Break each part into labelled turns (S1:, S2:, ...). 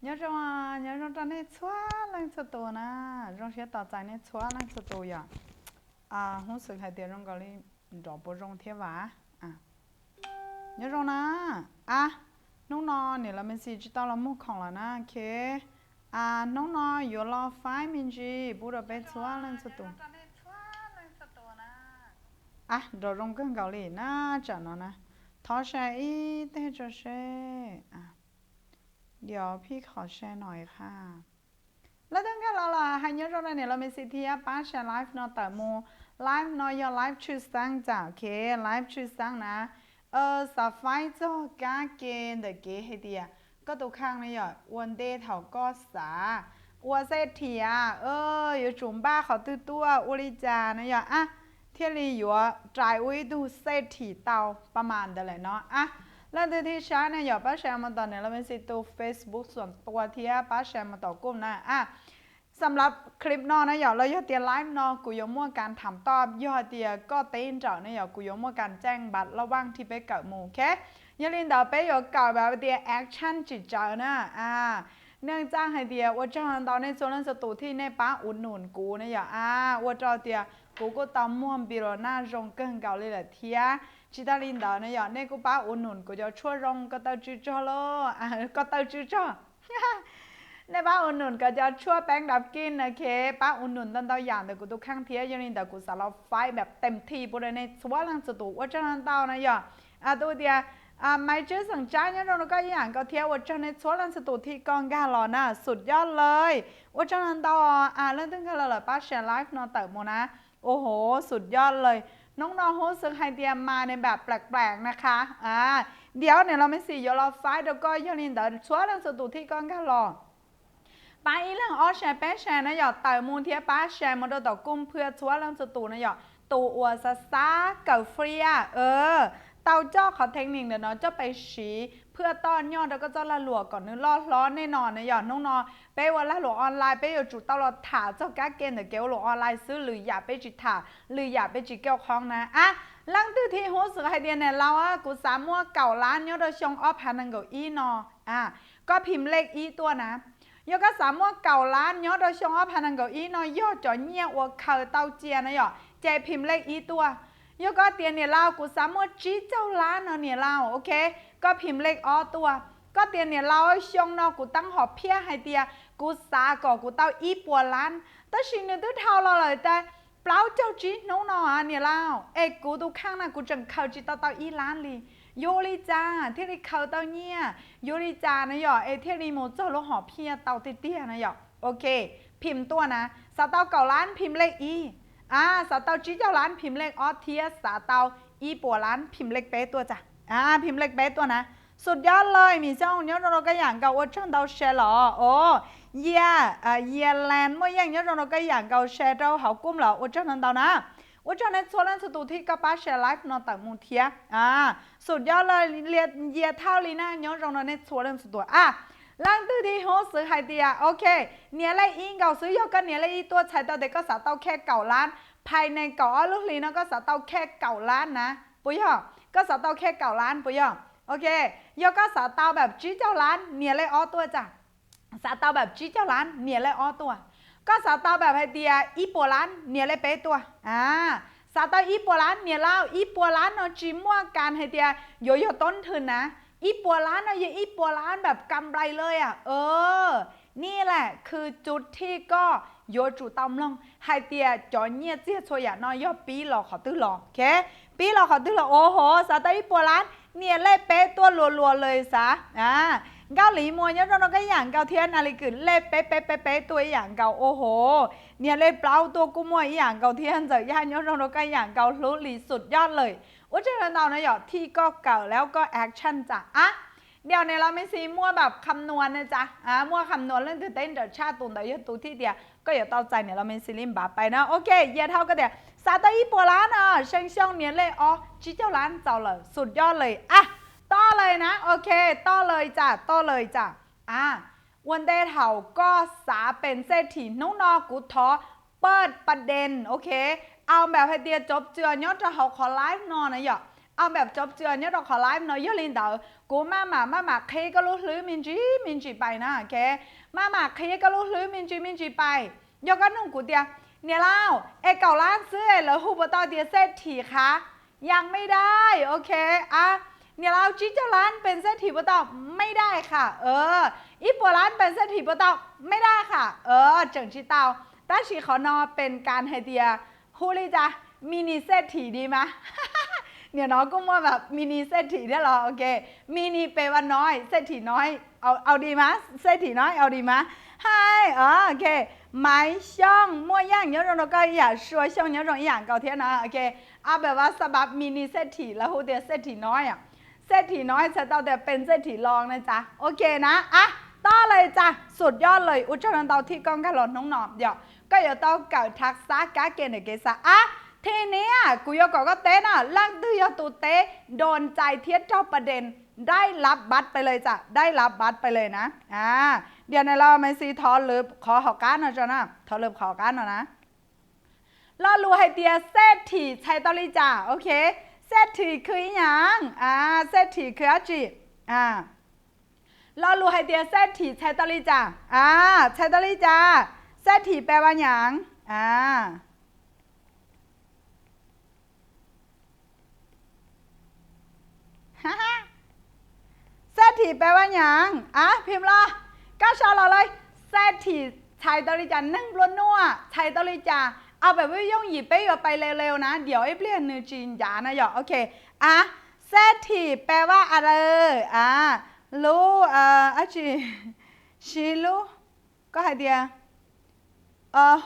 S1: nhớ trong này xóa lên số tổ na trong sẽ tạo giải này xóa lên số tổ ya không sự hay tiền trong cái này đổ bộ trong thế vả nhớ trong na nông nọ này là mình sẽ chỉ tao là muaของlà na ok nông nọอยู่รอไฟmình chỉ bù đắp bên xóa lên số tổ đồ trong cái gạo lì na chả nó na tháo xe ít thế cho xe เดี๋ยวพี่ขอแชร์หน่อยค่ะแล้วตั้งแต่เราให้ยอดเราเนี่ยเรามีสิทธิ์ป้าแชร์ไลฟ์เนาะแต่โมไลฟ์เนาะยอดไลฟ์ชื่อสังจ้ะโอเคไลฟ์ชื่อสังนะสไฟจ้ากาเกนเดเกให้ดีก็ตัวข้างนี่ยอดวันเดย์เท่าก็สาวัวเศรษฐีอยู่จุ่มบ้าเขาตัวอุลิจานะยอดเที่ยรีอยู่จ่ายอุ้ยดูเศรษฐีเตาประมาณเท่าไหร่เนาะแล้วที่ใช้เนี่ยอย่าป้าแชร์มาต่อเนี่ยเราเป็นสิตัว Facebook ส่วนตัวที่ป้าแชร์มาต่อกลุ่มนะสำหรับคลิปนอนะอย่าเรายอดเตียไลฟ์นอกูยมั่วการถามตอบยอดเตียก็เต้นเจาะเนี่ยอย่ากูยมั่วการแจ้งบัตรระว่างที่ไปเกิดหมู่แค่อย่าลืมเดี๋ยวไปอย่าเก่าแบบเตียแอคชั่นจิตเจาะนะเนื่องจากให้เตียว่าจะตอนในโซนสตูที่ในป้าอุ่นหนุนกูเนี่ยอย่าว่าจะเตียกูก็ตามม่วงปีโรน่ารงเกินเก่าเลยแหละเทียchỉ ta linh đạo này giờ này cô bảo ổn ổn cô cho chua rong cô tao chua cho lo cô tao chua cho này bảo ổn ổn cô cho chua bánh đập kín này kì bảo ổn ổn tao tao dạng được cô tao khang thiệt cho nên tao cô sẽ lo phải แบบเต็มที่บริเวณส่วนหลังสุดตัวว่าจะนั่นเต้านะย่อตัวเดียไม่เจอสังใจเนี่ยเราก็อย่างก็เทียว่าจะในส่วนหลังสุดที่กองการหล่อน่ะสุดยอดเลยว่าจะนั่นเต้าเรื่องตั้งแต่เราป้าแชร์ไลฟ์นอนเติมโมนะโอ้โหสุดยอดเลยน้องๆโฮสต์ไฮเดียมาในแบบแปลกๆนะคะเดี๋ยวเนี่ยเราไม่สิยอเราไฟเดี๋ยวก็ยังลินเดี๋ยวช่วยเรื่องสตูที่ก้อนกันรอไปเรื่องแชร์แป้แชร์นะหยอดเต่ามูลเทียป้าแชร์มาโดยต่อกุ้มเพื่อช่วยเรื่องสตูนะหยอดตัวอวดซาเก่าฟรีเต่าจ้อเขาเทคนิคเดี๋ยวเนาะจะไปชี้เพื่อต้อนยอดแล้วก็จะละหลวกก่อนนึกร้อนแน่นอนนะหยอดน้องๆไปวันละหลวกออนไลน์ไปอยู่จุดตลอดถาเจ้าก้าเกณฑ์เดี๋ยวเกี่ยวหลวกออนไลน์ซื้อหรืออย่าไปจิตถาหรืออย่าไปจิตเกี่ยวข้องนะหลังตื้อที่หัวสือไฮเดียเนี่ยเรากูสามว่าเก่าล้านยอดโดยชงออฟพันนังเก่าอีนอก็พิมพ์เลขอีตัวนะยอดก็สามว่าเก่าล้านยอดโดยชงออฟพันนังเก่าอีนอยอดจ่อเงี้ยวัวเข่าเต้าเจียนะหยอดใจพิมพ์เลขอีตัวยก็เตียนเนี่ยเรากูสามารถจี้เจ้าล้านเนี่ยเราโอเคก็พิมพ์เลขตัวก็เตียนเนี่ยเราช่องนอกูตั้งหอบเพี้ยให้เตียกูสาก่อกูเต้าอีปัวล้านแต่สิ่งเนี่ยตัวเท่าเราเลยแต่เปล่าเจ้าจี้น้องนอเนี่ยเรากูดูข้างน่ะกูจังเข้าจี้เต้าอีล้านเลยโยริจ้าที่ได้เข้าเต้าเนี่ยโยริจ้านะหยอที่ได้โมเจ้าลูกหอบเพี้ยเต้าเตี้ยนะหยอโอเคพิมพ์ตัวนะสาวเต้าเก่าล้านพิมพ์เลขอีสาวเต้าจี้เจ้าล้านพิมพ์เลขเทียสาวเต้าอีปัวล้านพิมพ์เลขเป๊ะตัวจ้ะพิมพ์เลขเป๊ะตัวนะสุดยอดเลยมีเจ้าเนี้ยเราก็อย่างกับว่าช่างเราแชร์หรอโอ้เย่แลนด์เมื่ออย่างเนี้ยเราก็อย่างกับแชร์เราเขากุ้มหรอว่าช่างนั้นเรานะว่าช่างในโซนสตูที่กับป้าแชร์ไลฟ์นอนต่างมุมเทียสุดยอดเลยเรียนเย่เท่าลีน่าเนี้ยเราในโซนสตูหลังตื้อที่โฮซื้อไฮเดียโอเคเนี่ยไรอิงเก่าซื้อยกกันเนี่ยไรอีตัวใช้เตาเด็กก็สาเตาแค่เก่าล้านภายในเก่าลูกลีนะก็สาเตาแค่เก่าล้านนะปุ้ยก็สาเตาแค่เก่าล้านปุ้ยโอเคยกก็สาเตาแบบจี้เจ้าล้านเนี่ยไรตัวจ้ะสาเตาแบบจี้เจ้าล้านเนี่ยไรตัวก็สาเตาแบบไฮเดียอีปัวล้านเนี่ยไรเป๊ะตัวสาเตาอีปัวล้านเนี่ยเล่าอีปัวล้านเนาะจีมั่วการไฮเดียโยต้นทุนนะอีปัวล้านเนาะอีปัวล้านแบบกำไรเลยนี่แหละคือจุดที่ก็โยจุตำลงไฮเตียจอเนี่ยเจี๊ยช่วยน้อยย่อปีหลอกเขาตื้อหลอกโอเคปีหลอกเขาตื้อหลอกโอ้โหสาตาอีปัวล้านเนี่ยเล่เป๊ะตัวรัวๆเลยซะเกาหลีมัวเนี่ยเราก็อย่างเกาเทียนอะไรกึ่งเล่เป๊ะตัวอย่างเกาโอ้โหเนี่ยเล่เปล่าตัวกูมัวอย่างเกาเทียนจะย่านเนี่ยเราก็อย่างเกาลุลีสุดยอดเลยว่าจะเราเนี่ยหยอดที่ก็เก่าแล้วก็แอคชั่นจ้ะเดี๋ยวเนี่ยเราไม่ซีมั่วแบบคำนวณนะจ๊ะมั่วคำนวณเรื่องตื่นเต้นเดี๋ยวชาตุนเดี๋ยวตูที่เดียวก็อย่าต่อใจเนี่ยเราไม่ซีลิมบาไปนะโอเคเย่เท่าก็เดี๋ยวซาตาอีปัวล้านเชิงช่องเนี่ยเลยจี้เจ้าล้านเจ้าเลยสุดยอดเลยต่อเลยนะโอเคต่อเลยจ้ะวันเดย์เท่าก็สาเป็นเศรษฐีน้องๆกูท้อเปิดประเด็นโอเคเอาแบบให้เดียจบเจือยอดจะเขาขอไลฟ์นอนนะหยอ เอาแบบจบเจือเนี่ยเราขอไลฟ์หน่อยเยอะลินเต๋อกูมาเคก็รู้หรือมินจีไปนะโอเคมาเคก็รู้หรือมินจีไปยกกันนุ่งกูเดียเนี่ยเล่าเก่าล้านซื้อแล้วฮูบต่อเดียเศรษฐีคะยังไม่ได้โอเคเนี่ยเราจิ๊จะล้านเป็นเศรษฐีบ่ต่อไม่ได้ค่ะอีปัวล้านเป็นเศรษฐีบ่ต่อไม่ได้ค่ะเจิงชิเตาต้าชีขอนอเป็นการไฮเดียฮูลี่จ้ะมินิเศรษฐีดีไหมเนี่ยน้องก็ว่าแบบมินิเศรษฐีได้หรอโอเคมินิเปว่าน้อยเศรษฐีน้อยเอาดีมั้ยเศรษฐีน้อยเอาดีมั้ย嗨โอเค买香莫样有种都可以说香有种一样高天นะโอเคแบบว่าสบับมินิเศรษฐีแล้วฮูเดียเศรษฐีน้อยเศรษฐีน้อยจะต้องแต่เป็นเศรษฐีรองนะจ๊ะโอเคนะต่อเลยจ้ะสุดยอดเลยอุจจาระเตาที่กองกระหล่นน้องหนอมเดี๋ยวก็อย่าต้องเกิดทักษะการเกณฑ์ในเกษาทีนี้กูยกก็เต้นล่างตื้อยตูเต้โดนใจเทียบเจ้าประเด็นได้รับบัตรไปเลยจ้ะได้รับบัตรไปเลยนะเดี๋ยวในเราไม่ซีทอเลิบขอหอการนะจ๊ะนะทอเลิบขอการนะเรารู้ให้เตียเศรษฐีใช้ตอริจ่าโอเคเศรษฐีคืออย่างเศรษฐีคืออะไรเรารู้ให้เตียเศรษฐีใช้ตอริจ่าใช้ตอริจ่าเศรษฐีแปลว่าอย่างเศรษฐีแปลว่าอย่างพิมพ์รอก็ชอบเราเลยเศรษฐีใช้ตอริจ่านั่งบนนัวใช้ตอริจ่าเอาแบบว่าย่องหยิบไปเร็วๆนะเดี๋ยวไอ้เปลี่ยนเนื้อจีนยานะหยอกโอเคเศรษฐีแปลว่าอะไรรู้ชิลูก็ให้เดีย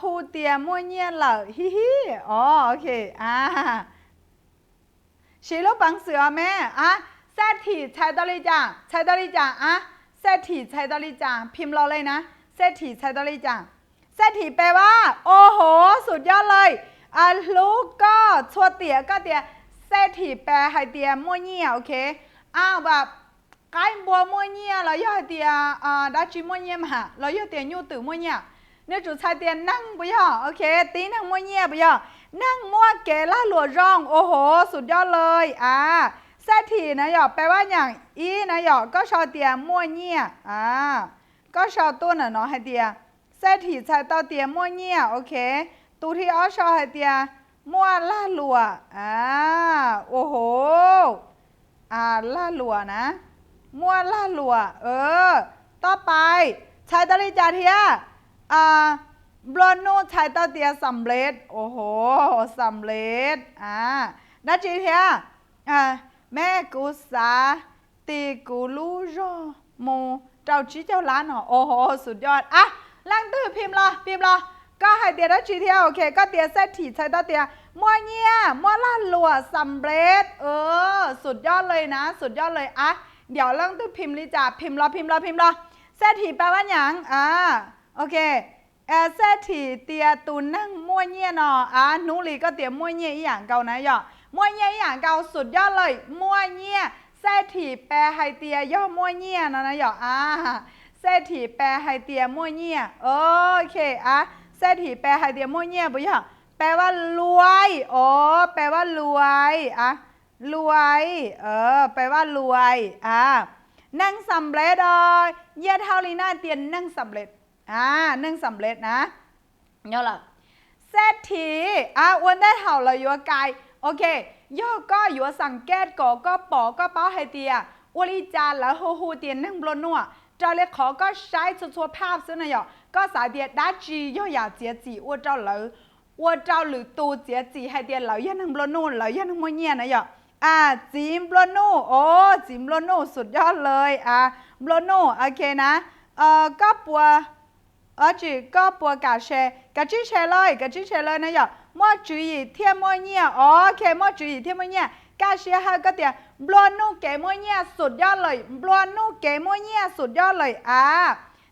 S1: ฮูเตียมั่วเงี้ยเหล่าฮิโอเคชิลูบังเสือแม่เศรษฐีใช้ตอริจ่าเศรษฐีใช้ตอริจ่าพิมพ์เราเลยนะเศรษฐีใช้ตอริจ่าเศรษฐีแปลว่าโอ้โหสุดยอดเลยลูกก็ชัวเตี๋ยก็เตี๋ยเศรษฐีแปลให้เตี๋ยมั่วเงี้ยโอเคแบบไก่บัวมั่วเงี้ยเราย่อเตี๋ยดัชชีมั่วเงี้ยมาเราย่อเตี๋ยยูตือมั่วเงี้ยเนี่ยจุดชายเตี๋ยนั่งไปย่อโอเคตีนั่งมั่วเงี้ยไปย่อนั่งมั่วเกล่าหลวร้องโอ้โหสุดยอดเลยเศรษฐีนะหยอกแปลว่าอย่างนะหยอกก็ชอเตี๋ยมั่วเงี้ยก็ชอตัวน่ะเนาะให้เตี๋ยเศรษฐีใช้เตาเตียมั่วเงี้ยโอเคตูที่ชอให้เตียมั่วล่าหลัวโอ้โหล่าหลัวนะมั่วล่าหลัวต่อไปใช้ตอริจ่าเทียบลอนโนใช้เตาเตียสำเร็จโอ้โหสำเร็จนัดจีเทียแม่กูสาตีกูลูจอโมเจ้าชี้เจ้าล้านโอ้โหสุดยอดล่างตื้อพิมพ์รอก็ให้เตียได้ชีเทียโอเคก็เตียเศรษฐีใช้ต่อเตียมั่วเงี้ยมั่วล่าหลัวสำเร็จสุดยอดเลยนะสุดยอดเลยเดี๋ยวล่างตื้อพิมพ์ลิจ่าพิมพ์รอเศรษฐีแปลว่าอย่างโอเคเศรษฐีเตียตูนั่งมั่วเงี้ยเนาะหนูหลีก็เตียมั่วเงี้ยอย่างเก่านะย่อมั่วเงี้ยอย่างเก่าสุดยอดเลยมั่วเงี้ยเศรษฐีแปลให้เตียย่อมั่วเงี้ยนะย่อเศรษฐีแปลให้เตียมั่วเงี้ยโอเคเศรษฐีแปลให้เตียมั่วเงี้ยบ่ย่อแปลว่ารวยแปลว่ารวยรวยแปลว่ารวยนั่งสำเร็จเยี่ยเท่าลีน่าเตียนนั่งสำเร็จนั่งสำเร็จนะย่อละเศรษฐีวันได้เท่าเลยอยู่ไกลโอเคย่อก็อยู่สังเกตก็ปอก็เป้าให้เตียอลิจาแล้วฮูเตียนนั่งบนนัวเจ้าเล็กขอก็ใช้ชัวภาพซึ่งนะย่อก็สายเดียดัชจีย่ออยากเจียจีว่าเจ้าหรือตูเจียจีให้เดียเหล่ายันทั้งบลนู่นเหล่ายันทั้งมวยเงียนะย่อจิมบลนู่จิมบลนู่สุดยอดเลยบลนู่โอเคนะก็ปัวจีก็ปัวกาเชกะจีเชเลยนะย่อมั่วจุยเทียมมวยเงียโอเคมั่วจุยเทียมมวยเงียกาเชียฮะก็เดียบลนู่เก๋มวยเงียสุดยอดเลยบลนู่เก๋มวยเงียสุดยอดเลย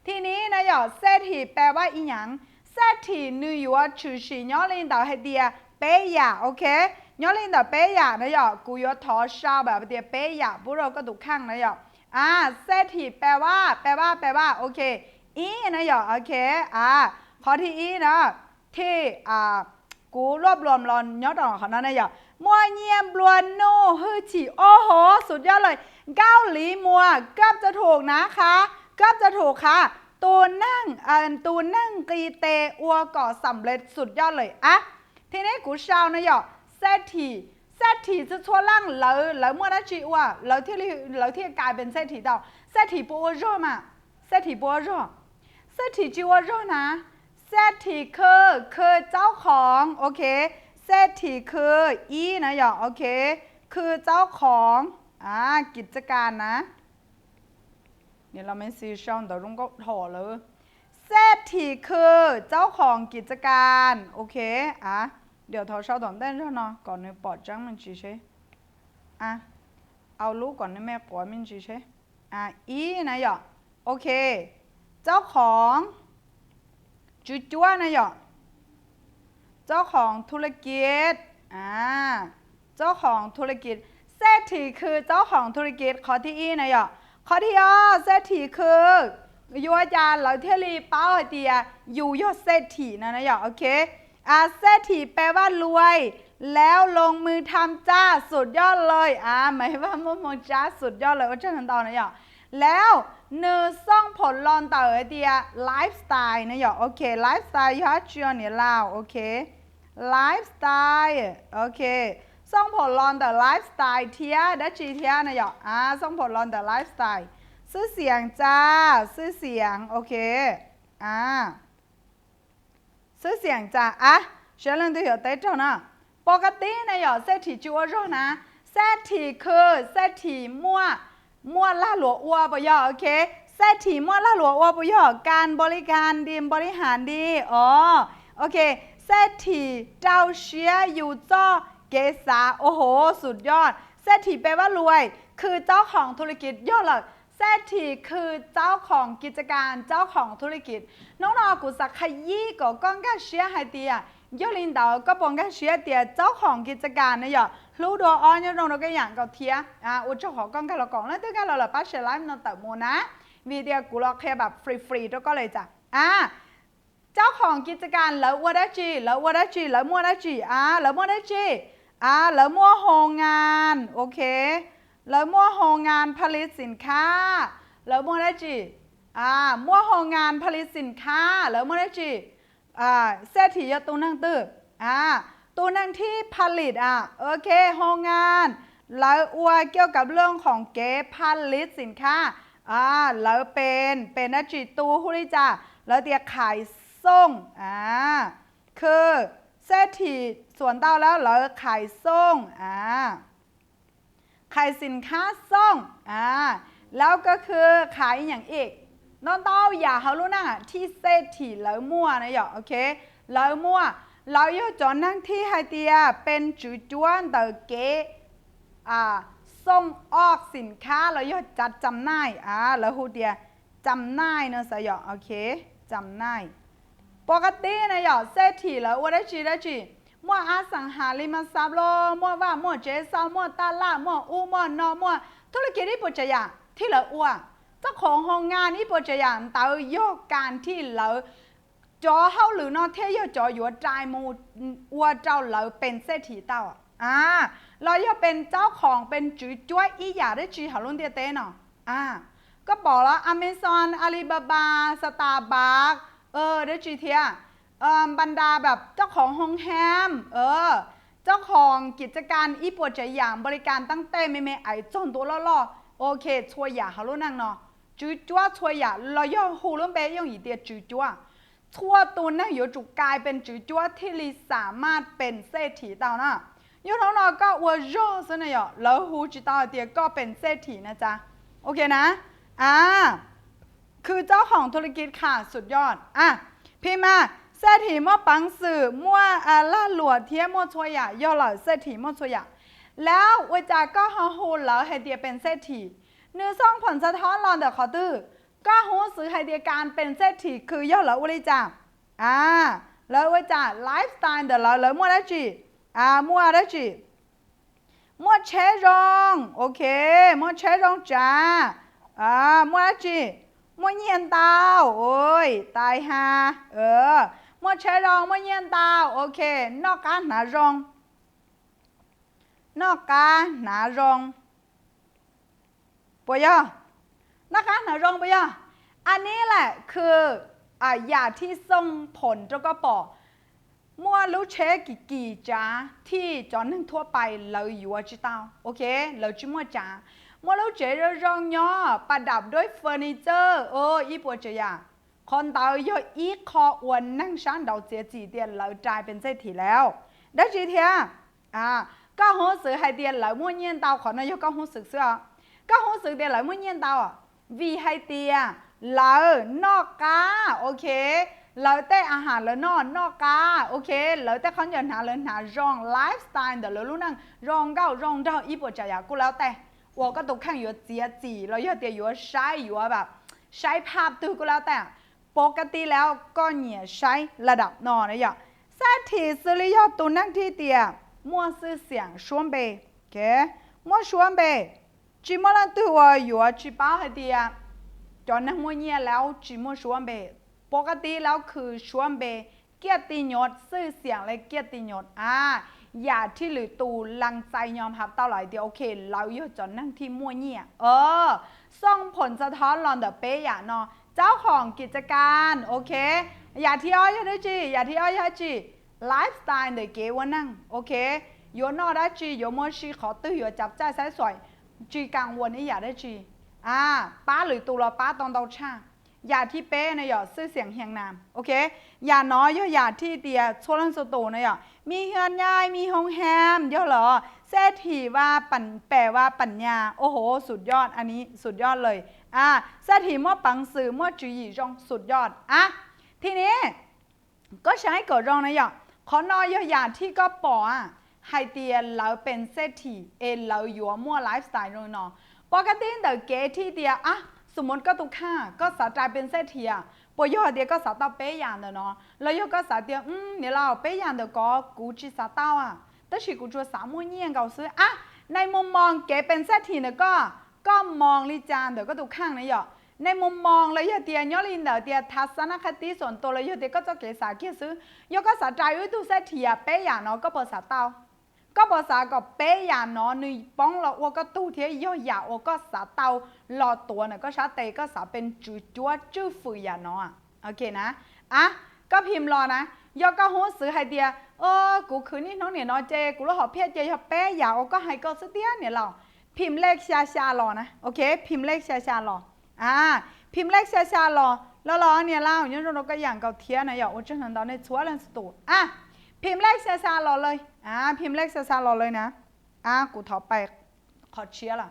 S1: ทีนี้นะย่อเศรษฐีแปลว่าอีหยังเศรษฐีนิวยอร์กชื่อชีย้อนลินดาวให้เดียเป๊ยโอเคย้อนลินดาวเป๊ยนะย่อกูยอทอชาวแบบเดียเป๊ยบุเราก็ถูกข้างนะย่อเศรษฐีแปลว่าโอเคนะย่อโอเคข้อที่นะที่กูรวบรวมรอนย้อนต่อเขานั้นนะย่อ มัวเงียบลวนโน่ฮือฉีโอ้โหสุดยอดเลยเกาหลีมัวเกือบจะถูกนะคะเกือบจะถูกค่ะตูนั่งกีเตอัวก่อสำเร็จสุดยอดเลยอะทีนี้กูเชานะหยอเศรษฐีจะชั่วล่างแล้วมัวได้จีอัวแล้วที่กลายเป็นเศรษฐีต่อเศรษฐีปัวร่มาเศรษฐีปัวร่เศรษฐีจีวัวร่นะเศรษฐีคือเจ้าของโอเคเศรษฐีคืออีนะหยอโอเคคือเจ้าของกิจการนะเนี่ยเราไม่ซีช่องแต่ลุงก็ถอเลยเศรษฐีคือเจ้าของกิจการโอเคเดี๋ยวทอชอบตอนเต้นใช่เนาะก่อนในปอดจังมันจีใช่เอาลูกก่อนในแม่ปอดมันจีใช่อีนะหยอโอเคเจ้าของจั่วนะหยอเจ้าของธุรกิจเจ้าของธุรกิจเศรษฐีคือเจ้าของธุรกิจข้อที่อีนะหยอข้อที่เศรษฐีคือยัวจานเราเทลีเป้าเดียอยู่ยอดเศรษฐีนะหยอโอเคเศรษฐีแปลว่ารวยแล้วลงมือทำจ้าสุดยอดเลยหมายว่ามั่วจ้าสุดยอดเลยว่าเจ้าทันตอนนะหยอแล้วเนื้อซ่องผลลอนต่อเดียไลฟ์สไตล์นะหยอโอเคไลฟ์สไตล์ยัดเชื่อเนี่ยลาวโอเคไลฟ์สไตล์โอเคซ่องผลลอนต่อไลฟ์สไตล์เทียดัชชีเทียนะหยอซ่องผลลอนต่อไลฟ์สไตล์ซื้อเสียงจ้าซื้อเสียงโอเคซื้อเสียงจ้าเชื่อเรื่องตัวเหี่ยวเต้เจ้านะปกตินะหยอเศรษฐีจัวร่นะเศรษฐีคือเศรษฐีมั่วล่าหลัวอัวปยอโอเคเศรษฐีมั่วล่าหลัวอัวปยอการบริการดีบริหารดีโอเคเศรษฐีเจ้าเชียอยู่จ้อเกษาโอ้โหสุดยอดเศรษฐีแปลว่ารวยคือเจ้าของธุรกิจยอดเลยเศรษฐีคือเจ้าของกิจการเจ้าของธุรกิจน้องๆกูสักขยี้ก็ก้องกันเชียให้เตียยอลินดาวก็ปองกันเชียเตียเจ้าของกิจการนะหยอรู้ดัวอ้อนยน้องเราก็อย่างกับเทียอุจจาระก้องกันเรากล่องแล้วตัวกันเราปัสเชลไลฟ์นอนเติมโมนะวิดีโอกูรอแค่แบบฟรีๆก็เลยจ้ะเจ้าของกิจการแล้ววัวได้จีแล้วมัวได้จีแล้วมัวได้จีแล้วมัวได้จีแล้วมัวโรงงานโอเคแล้วมัวโรงงานผลิตสินค้าแล้วมัวได้จีมัวโรงงานผลิตสินค้าแล้วมัวได้จีเศรษฐีตัวนั่งตื้อตัวนั่งที่ผลิตโอเคโรงงานแล้วอวยเกี่ยวกับเรื่องของเก๋ผลิตสินค้าแล้วเป็นนักจีตัวหุ้นจ้าแล้วเดียขายส่งคือเศรษฐีส่วนเต้าแล้วเราขายส่งขายสินค้าส่งแล้วก็คือขายอย่างอีกน้องเต้าอย่าเขารู้นะที่เศรษฐีแล้วมั่วนะหยอโอเคแล้วมั่วเราอยู่จอนั่งที่ไฮเตียเป็นจุดจวนเตอเกส่งออกสินค้าเราอยู่จัดจำหน่ายแล้วฮูเดียจำหน่ายเนอะสยอโอเคจำหน่ายปกตินะหยอเศรษฐีแล้วว่าได้จีมั่วสังหาริมทรัพย์โลมั่วเจสามั่วตลาดมั่วมั่วนอมั่วธุรกิจที่ปุจจยาที่เหลือเจ้าของโรงงานนี่ปุจจยาเตายกการที่เหลือจอเฮาหรือนอเทียจออยู่ใจมูเจ้าเหลือเป็นเศรษฐีเต้าเราอย่าเป็นเจ้าของเป็นจุดจ้วยอีหยาได้จีหาลุ่นเตียเต้เนาะก็บอกแล้ว Amazon Alibaba Starbucks ได้จีเทียบรรดาแบบเจ้าของโรงแรมเจ้าของกิจการอีปวดใจอย่างบริการตั้งแต่ไม่ไอจนตัวล่อโอเคช่วยอย่าหาลุ่นนั่งเนาะจุดจ้วช่วยอย่าเราย่อหูลุ่นเบยย่ออีเดียจุดจ้วทั่วตัวนั่งอยู่จุกกลายเป็นจุดจ้วที่ลีสามารถเป็นเศรษฐีเต่านะยูน้องๆก็ว่าย่อซะหน่อยแล้วหูจิตตาเดียก็เป็นเศรษฐีนะจ๊ะโอเคนะคือเจ้าของธุรกิจค่ะสุดยอดพี่มาเศรษฐีมั่วปังสื่อมั่วล่าหลวดเทียมั่วช่วยย่อหล่อเศรษฐีมั่วช่วยแล้ววิจาก็ฮาฮูแล้วให้เดียเป็นเศรษฐีเนื้อซ่องผลสะท้อนรอนเดอขอตื้อก็หูซื้อให้เดียการเป็นเศรษฐีคือย่อหล่อวิจาแล้ววิจาไลฟ์สไตล์เดอแล้วมั่วได้จีมั่วได้จีมั่วเชรองโอเคมั่วเชรองจ้ามั่วได้จีมั่วเงียนดาวโอ้ยตายฮะมั่วเชรองมั่วเงียนดาวโอเคนอกการหนารอง นอกกาหนารองปวยนะคะหนารองปวยอันนี้แหละคือยาที่ส่งผลแล้วก็ปอมัวรู้เช็คกี่จ้าที่จอนหนึ่งทั่วไปเราอยู่ว่าจิตาโอเคเราจิมัวจ้ามัวรู้เจรรองย่อประดับด้วยเฟอร์นิเจอร์อีปวดเจียคนเตาย่ออีคออ้วนนั่งช้างเดาเจียจีเดียนเราจ่ายเป็นเศรษฐีแล้วได้จีเทียก็หัวสื่อให้เดียนเรามั่วเงียนเตาขอนายกก็หัวสื่อเสื้อก็หัวสื่อเดียนเรามั่วเงียนเตาวีให้เตียเรานอกกาโอเคเราแต่อาหารแล้วนอกกาโอเคเราแต่เขาจะหาเลยหารองไลฟ์สไตล์เดี๋ยวเรารู้นั่งรองเก้าอีปวดใจกูแล้วแต่我ก็ต้องข้างอยู่เจียจีเราอยากเดียวอยู่ใช้อยู่แบบใช้ภาพตัวกูแล้วแต่ปกติแล้วก็เนี่ยใช้ระดับนอนนะอย่าเศรษฐีสุริยะตัวนั่งที่เตียมัวซื้อเสียงชวนเบโอเคมัวชวนเบจีมัวนั่งตัวอยู่จีป้าให้เตียจอนนั่งมัวเนี่ยแล้วจีมัวชวนเบปกติแล้วคือชวนเบเกียรติยศซื้อเสียงและเกียรติยศอย่าที่หรือตูลังใจยอมรับเท่าไหร่เดียวโอเคเราอยู่จอนนั่งที่มัวเนี่ยส่งผลสะท้อนหลอนเดอเป๊ะอย่าเนาะเจ้าของกิจการโอเคอย่าที่อ้อยได้จีอย่าที่อ้อยได้จีไลฟ์สไตล์เดอเก๋วันนั่งโอเคโยนอได้จีโยมัวชีขอตื้อโยจับใจใส่สวยจีกังวลนี่อย่าได้จีป้าหรือตูเราป้าตอนเตาช่างอย่าที่เป๊ะนะอย่าซื้อเสียงเฮียงนามโอเคอย่าน้อยอย่าที่เตียโชลันสตูนะอย่ามีเฮือนยายมีห้องแฮมเดี๋ยวเหรอเศรษฐีว่าแปลว่าปัญญาโอ้โหสุดยอดอันนี้สุดยอดเลยเศรษฐีมั่วปังสื่อมั่วจือหยี่จงสุดยอดทีนี้ก็ใช้เกิดรองนะอย่าขอนอยอย่าที่ก็ปอไฮเตียเราเป็นเศรษฐีเราอยู่มั่วไลฟ์สไตล์เนาะปกติเดอเกที่เตียสมมติก็ตุค่าก็สาใจเป็นเศรษฐีปอยอเดียก็สาเต้าเป๊ยยานเนาะแล้วยก็สาเดียเนี่ยเราเป๊ยยานเดก็กูจีสาเต้าแต่ชีกูจะสามมื้อเนี่ยเขาซื้อในมุมมองเก๋เป็นเศรษฐีเนี่ยก็มองลิจานเดี๋ยวก็ตุข้างนะหยอในมุมมองเลยเดียย้อนลินเดียทัศนคติส่วนตัวเลยเดียก็จะเก๋สาเกี่ยซื้อยก็สาใจวิตุเศรษฐีเป๊ยยานเนาะก็พอสาเต้าก็ภาษาก็เป๊ะอย่างเนาะนี่ป้องเราว่าก็ตู้เทียย่อยาว่าก็สาเตารอตัวเนี่ยก็ชาเตก็สาเป็นจุดจัวจื้อฝืนอย่างเนาะโอเคนะก็พิมพ์รอนะยก็หัวซื้อให้เดียกูคืนนี้น้องเนี่ยนอเจกูแล้วหอบเพี้ยเจยเป๊ะอย่างก็ให้ก็ซื้อเตี้ยเนี่ยเราพิมพ์เลขชารอนะโอเคพิมพ์เลขชารอพิมพ์เลขชารอแล้วรอเนี่ยเราอย่างเราก็อย่างเก่าเทียนะอย่างว่าจะเห็นตอนในชัวร์เลนสตูพิมพ์เลขซาๆรอเลยพิมพ์เลขซาๆรอเลยนะกูถอไปขอเชียร์ล่ะ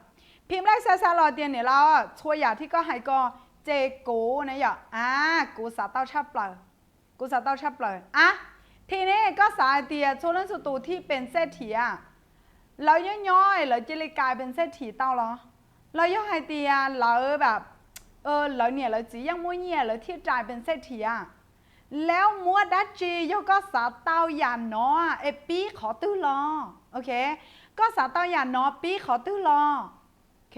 S1: พิมพ์เลขซาๆรอเดียนเนี่ยเราช่วยอย่าที่ก็ให้ก็เจกูนะอย่ากูสาเต้าชับเปล่ากูสาเต้าชับเปล่าทีนี้ก็สาเดียโซลันสตูที่เป็นเศรษฐีเราย่อยๆเราจะเลยกลายเป็นเศรษฐีเต้าหรอเราย่อให้เดียเราแบบเราเนี่ยเราจียังมั่วเนี่ยเราที่จ่ายเป็นเศรษฐีแล้วมัวดัชจียก็สาเต้าหยาหนอปีขอตื้อรอโอเคก็สาเต้าหยาหนอปีขอตื้อรอโอเค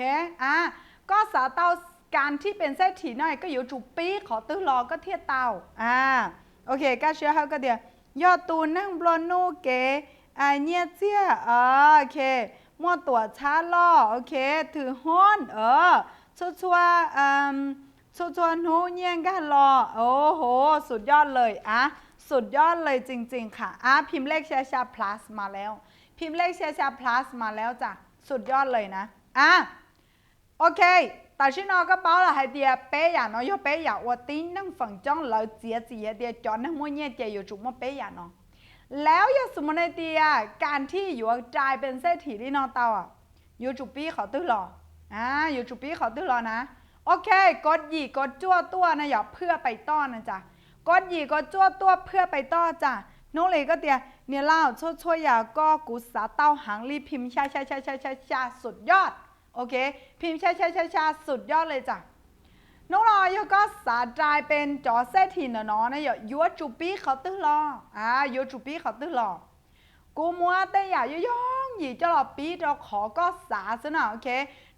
S1: ก็สาเต้าการที่เป็นเศรษฐีหน่อยก็อยู่จุปีขอตื้อรอก็เทียเต้าโอเคก็เชื่อเขาก็เดียยอดตูนั่งบลอนโนเกเนี่ยเจียโอเคมัวตัวช้าล่อโอเคถือห้อนชัวชัวหนูเงี้ยกันรอโอ้โหสุดยอดเลยสุดยอดเลยจริงๆค่ะพิมพ์เลขชา plus มาแล้วพิมพ์เลขชา plus มาแล้วจ้ะสุดยอดเลยนะโอเคแต่ชิโนก็บอกlà hai tia bé ya nó yo bé ya 我顶能分钟老姐姐的จอนนั่งมั่วเนี่ยเจอยู่จุกมั่วเป๊ะyaเนาะแล้วยสมมติในเตียการที่อยู่ใจเป็นเศรษฐีที่นอนเตาอยู่จุปีเขาตื้อหรออยู่จุปีเขาตื้อหรอนะโอเคกดหยีกดจั่วตัวนะอย่าเพื่อไปต้อนนะจ๊ะกดหยีกดจั่วตัวเพื่อไปต้อจ้ะน้องเลยก็เตียเนี่ยเล่าช่วยอย่าก็กุศลเต้าหางรีพิมพ์ชาสุดยอดโอเคพิมพ์ชาสุดยอดเลยจ้ะน้องรอยก็สาใจเป็นจอเศรษฐีเนาะนะอย่ายัวจุปีเขาตื้อรอยัวจุปีเขาตื้อรอกูมัวแต่อย่าย่องหยีจะหลอปีเราขอก็สาซะหน่อยโอเค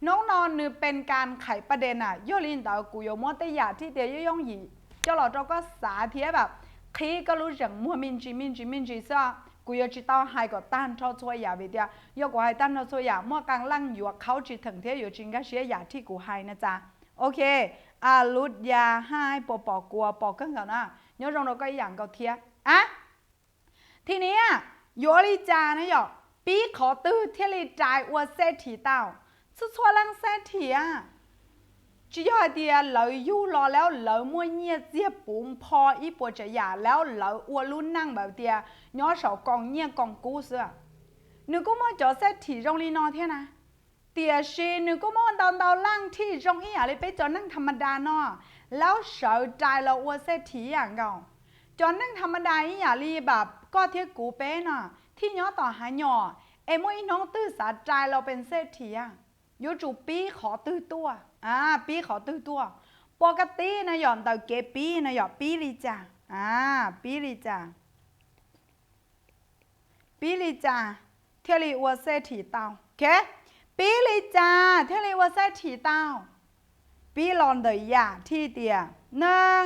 S1: น้องนอนนึเป็นการไขประเด็นย่อลินแต่กูยมัวแต่อย่าที่เดียย่องหยีจะหลอเราก็สาเทียแบบคีก็รู้จักมัวมินจีซะ กูอยากจะต้าให้ก็ตั้งชอบช่วยอย่าไปเดียยกว่าให้ตั้งชอบช่วยอย่าเมื่อกลางล่างอยู่เขาจะถึงเที่ยวอยู่จริงก็เสียอย่าที่กูให้นะจ๊ะโอเคลุดยาให้ปอกกลัวปอกเครื่องก่อนนะnhớ rằng nó có dạng cầu thiệt thì nè yo li cha nó yo bí khó tư thiết li trái qua xe thì tao xuất xua lăng xe thì chỉ do thì lợi du loแล้วlợi mua nhia chia bún po ít bộ trái giả แล้วlợi qua luôn năng bảo thì nhớ sầu còn nhia còn cú xưa nếu có mua cho xe thì trong li nó thế nào tiệt sĩ nếu có mua đào lăng thì trong ý à lấy bé cho năng thầm đà nó แล้วsợ trái là qua xe thìอย่างเก่าจอนนั่งธรรมดาอย่ารีแบบก็เทียกูเป้น่ะที่ย้อต่อหาหย่อเอ็มว่าน้องตื้อสาใจเราเป็นเศรษฐีอ่ะยูจูปีขอตื้อตัวปีขอตื้อตัวปกตินะหย่อนแต่เกปีนะหย่อปีลีจ่าปีลีจ่าปีลีจ่าเที่ยวรีว่าเศรษฐีเต้าโอเคปีลีจ่าเที่ยวรีว่าเศรษฐีเต้าปีลอนเดียที่เดียหนึ่ง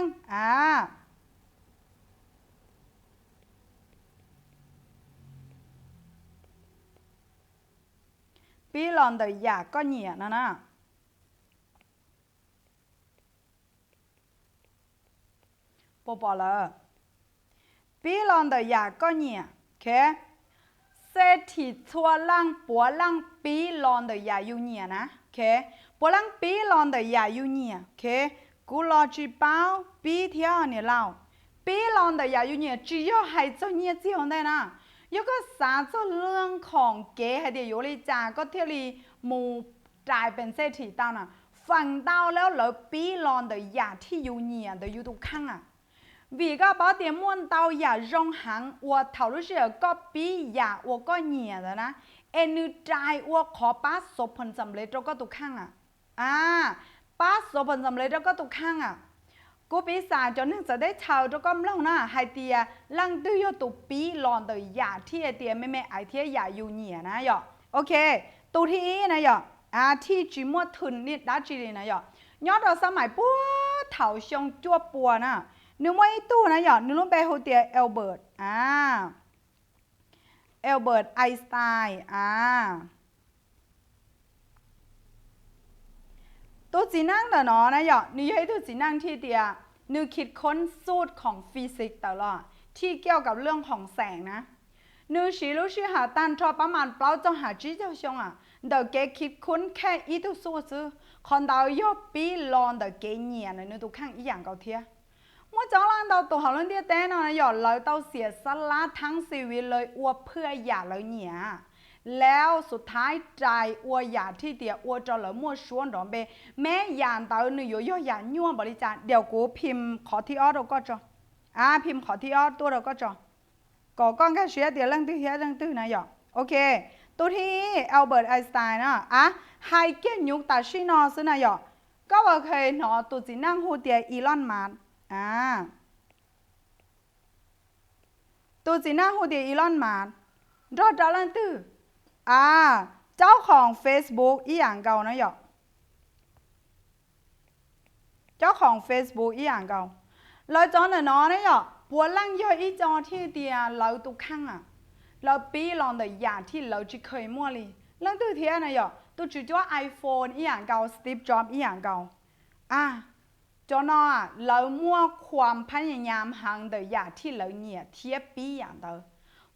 S1: bí lon đời già có nhẹ nè nè bỏ lỡ bí lon đời già có nhẹ ok xe thì thua lăng bố lăng bí lon đời già yêu nhẹ nè ok bố lăng bí lon đời già yêu nhẹ ok cú lo chỉ bao bí theo nè lao bí lon đời già yêu nhẹ chỉ có hai cho nhẹ chỉ hôm nay nèยก็สารเจ้าเรื่องของเก๋ให้เดียวเลยจาก็เที่ยวรีมูจ่ายเป็นเศรษฐีเต้าน่ะฝั่งเต้าแล้วเหลือปีรอนเดียยาที่อยู่เหนียเดียวอยู่ทุกข้างvìก็บอกเดี๋ยวม้วนเต้าอย่าร้องหังว่าเท่ารู้สึกก็ปีอย่าว่าก็เหนียแล้วนะเอ็นใจว่าขอป้าสบผลสำเร็จเราก็ทุกข้างป้าสบผลสำเร็จเราก็ทุกข้างกูปีศาจจนนึงจะได้เช่าจะก็ไม่ลงนะไฮเตียลังตื้อยตุปีหลอนเดียยาที่เตียไม่ไอเทียยาอยู่เหนียนะหยอโอเคตัวที่นะหยอที่จีมัวทุนนิดด้าจีนะหยอยอดเราสมัยปัวเถาชงจั่วปัวนะนึกว่าตู้นะหยอนึกว่าไปโฮเตียเอลเบิร์ตเอลเบิร์ตไอน์สไตน์ตัวจีนั่งเดี๋ยวน้อนะหยอนี่ให้ตัวจีนั่งที่เดียนึกคิดค้นสูตรของฟิสิกส์ตลอดที่เกี่ยวกับเรื่องของแสงนะนึกสิรู้ชื่อหาตันทอประมาณเปล่าจะหาจีเจ้าชงเดี๋ยวแกคิดค้นแค่อีตัวสูตรซื้อคนเดียวยอปีลอนเดี๋ยวแกเหนียนนึกตัวข้างอีอย่างเก่าเทียเมื่อจ้าลังเดาตัวเขาเรื่องเดียแต่นะหยอเลยเดาเสียสละทั้งชีวิตเลยอ้วเพื่ออย่าเลยเหนียแล้วสุดท้ายใจอ้วอยากที่เดียอ้วจะเหลือมั่วชวนดอมเบแม้ยานเตอหนึ่งย่อยๆยั่วบริจาคเดี๋ยวกูพิมพ์ขอที่ออเราก็จะพิมพ์ขอที่ออตัวเราก็จะก่อก้อนแค่เสียเดี๋ยวเรื่องตื้อเฮียเรื่องตื้อนะหยอโอเคตัวที่อัลเบิร์ตไอน์สไตน์นะไฮเกียนยุคตัดชินอซึ่งนะหยอก็ว่าเคยหนอตัวจีนั่งหูเดียอีลอนมัสตัวจีน่าฮูเดียอีลอนมัสรอดแล้วตื้อเจ้าของ Facebook อีอย่างเก่านะหยอกเจ้าของ Facebook อีอย่างเก่าเราจอหน่อนะหยอกปัวลังย่อยอีจอที่เดียเราตุกข้างเราปีลองแต่อย่างที่เราจะเคยมั่วเลยเรื่องตื้อเทียนะหยอกตัวจุดว่า iPhone อีอย่างเก่า Steve Jobs อีอย่างเก่าจอนเรามั่วความพยายามหังเดียที่เราเหนียเทียบปีอย่างเดียว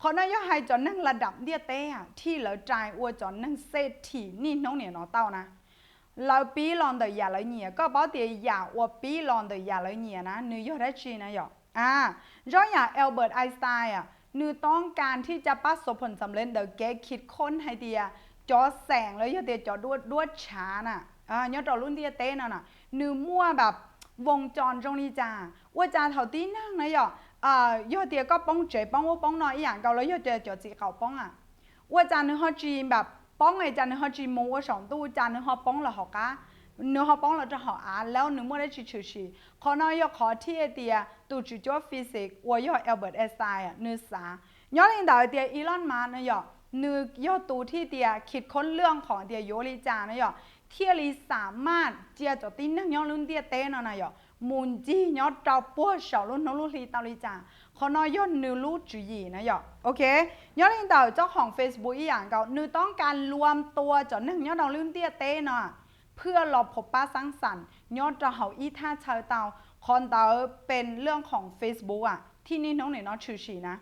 S1: คนนั้นย่อให้จอนนั่งระดับเดียเต้ที่เราใจอ้วนจอนนั่งเศรษฐีนี่น้องเนี่ยน้องเต้านะเราปีลองเดียเราเหนียก็บอกเดียอยากว่าปีลองเดียเราเหนียนะนึกย่อได้ชีนะหยอกย้อนอย่างอัลเบิร์ตไอน์สไตน์นึกต้องการที่จะประสบผลสำเร็จเดียแกคิดค้นให้เดียจอแสงแล้วย่อเดียจอด้วยช้าน่ะย่อจอรุ่นเดียเต้น่ะนึกมั่วแบบวงจรตรงนี้จ้าว่าจ้าเท่าที่นั่งนะหยอยอดเดียก็ป้องเจ๋ป้องว่าป้องน้อยอย่างเก่าแล้วยอดเดียจอดจีเขาป้องว่าจ้าเนื้อจีแบบป้องไงจ้าเนื้อจีมูว่าสองตู้จ้าเนื้อป้องเราหอกะเนื้อป้องเราจะหอแล้วเนื้อมั่วได้ชื่อขอน้อยยอขอที่เดียตูจุดฟิสิกส์ว่ายอดอัลเบิร์ตไอน์สไตน์เนื้อสายอดลิงดาวเดียอีลอนมัสนะหยอเนื้อยอดตูที่เดียคิดค้นเรื่องของเดียโยลิจานะหยอเที่ยรีสามารถเจียจอดตีนั่งย้อนรุ่นเดียเต้นนะหยอ มุนจียอดเจ้าปัวเสาลุ่นน้องลูกลีตาลีจ่าเขาน้อยย่นนูรู้จุยนะหยอกโอเคยอดลิงเต่าเจ้าของ Facebook อีอย่างเก่านูต้องการรวมตัวจนหนึ่งยอดดองลื่นเตี้ยเต้เนาะเพื่อรอพบป้าสังสรรค์ยอดจะเขาอีท่าเชาเต่าคอนเต่าเป็นเรื่องของ Facebook อ่ะที่นี่น้องเนี่ยน้องชื่อชีนะ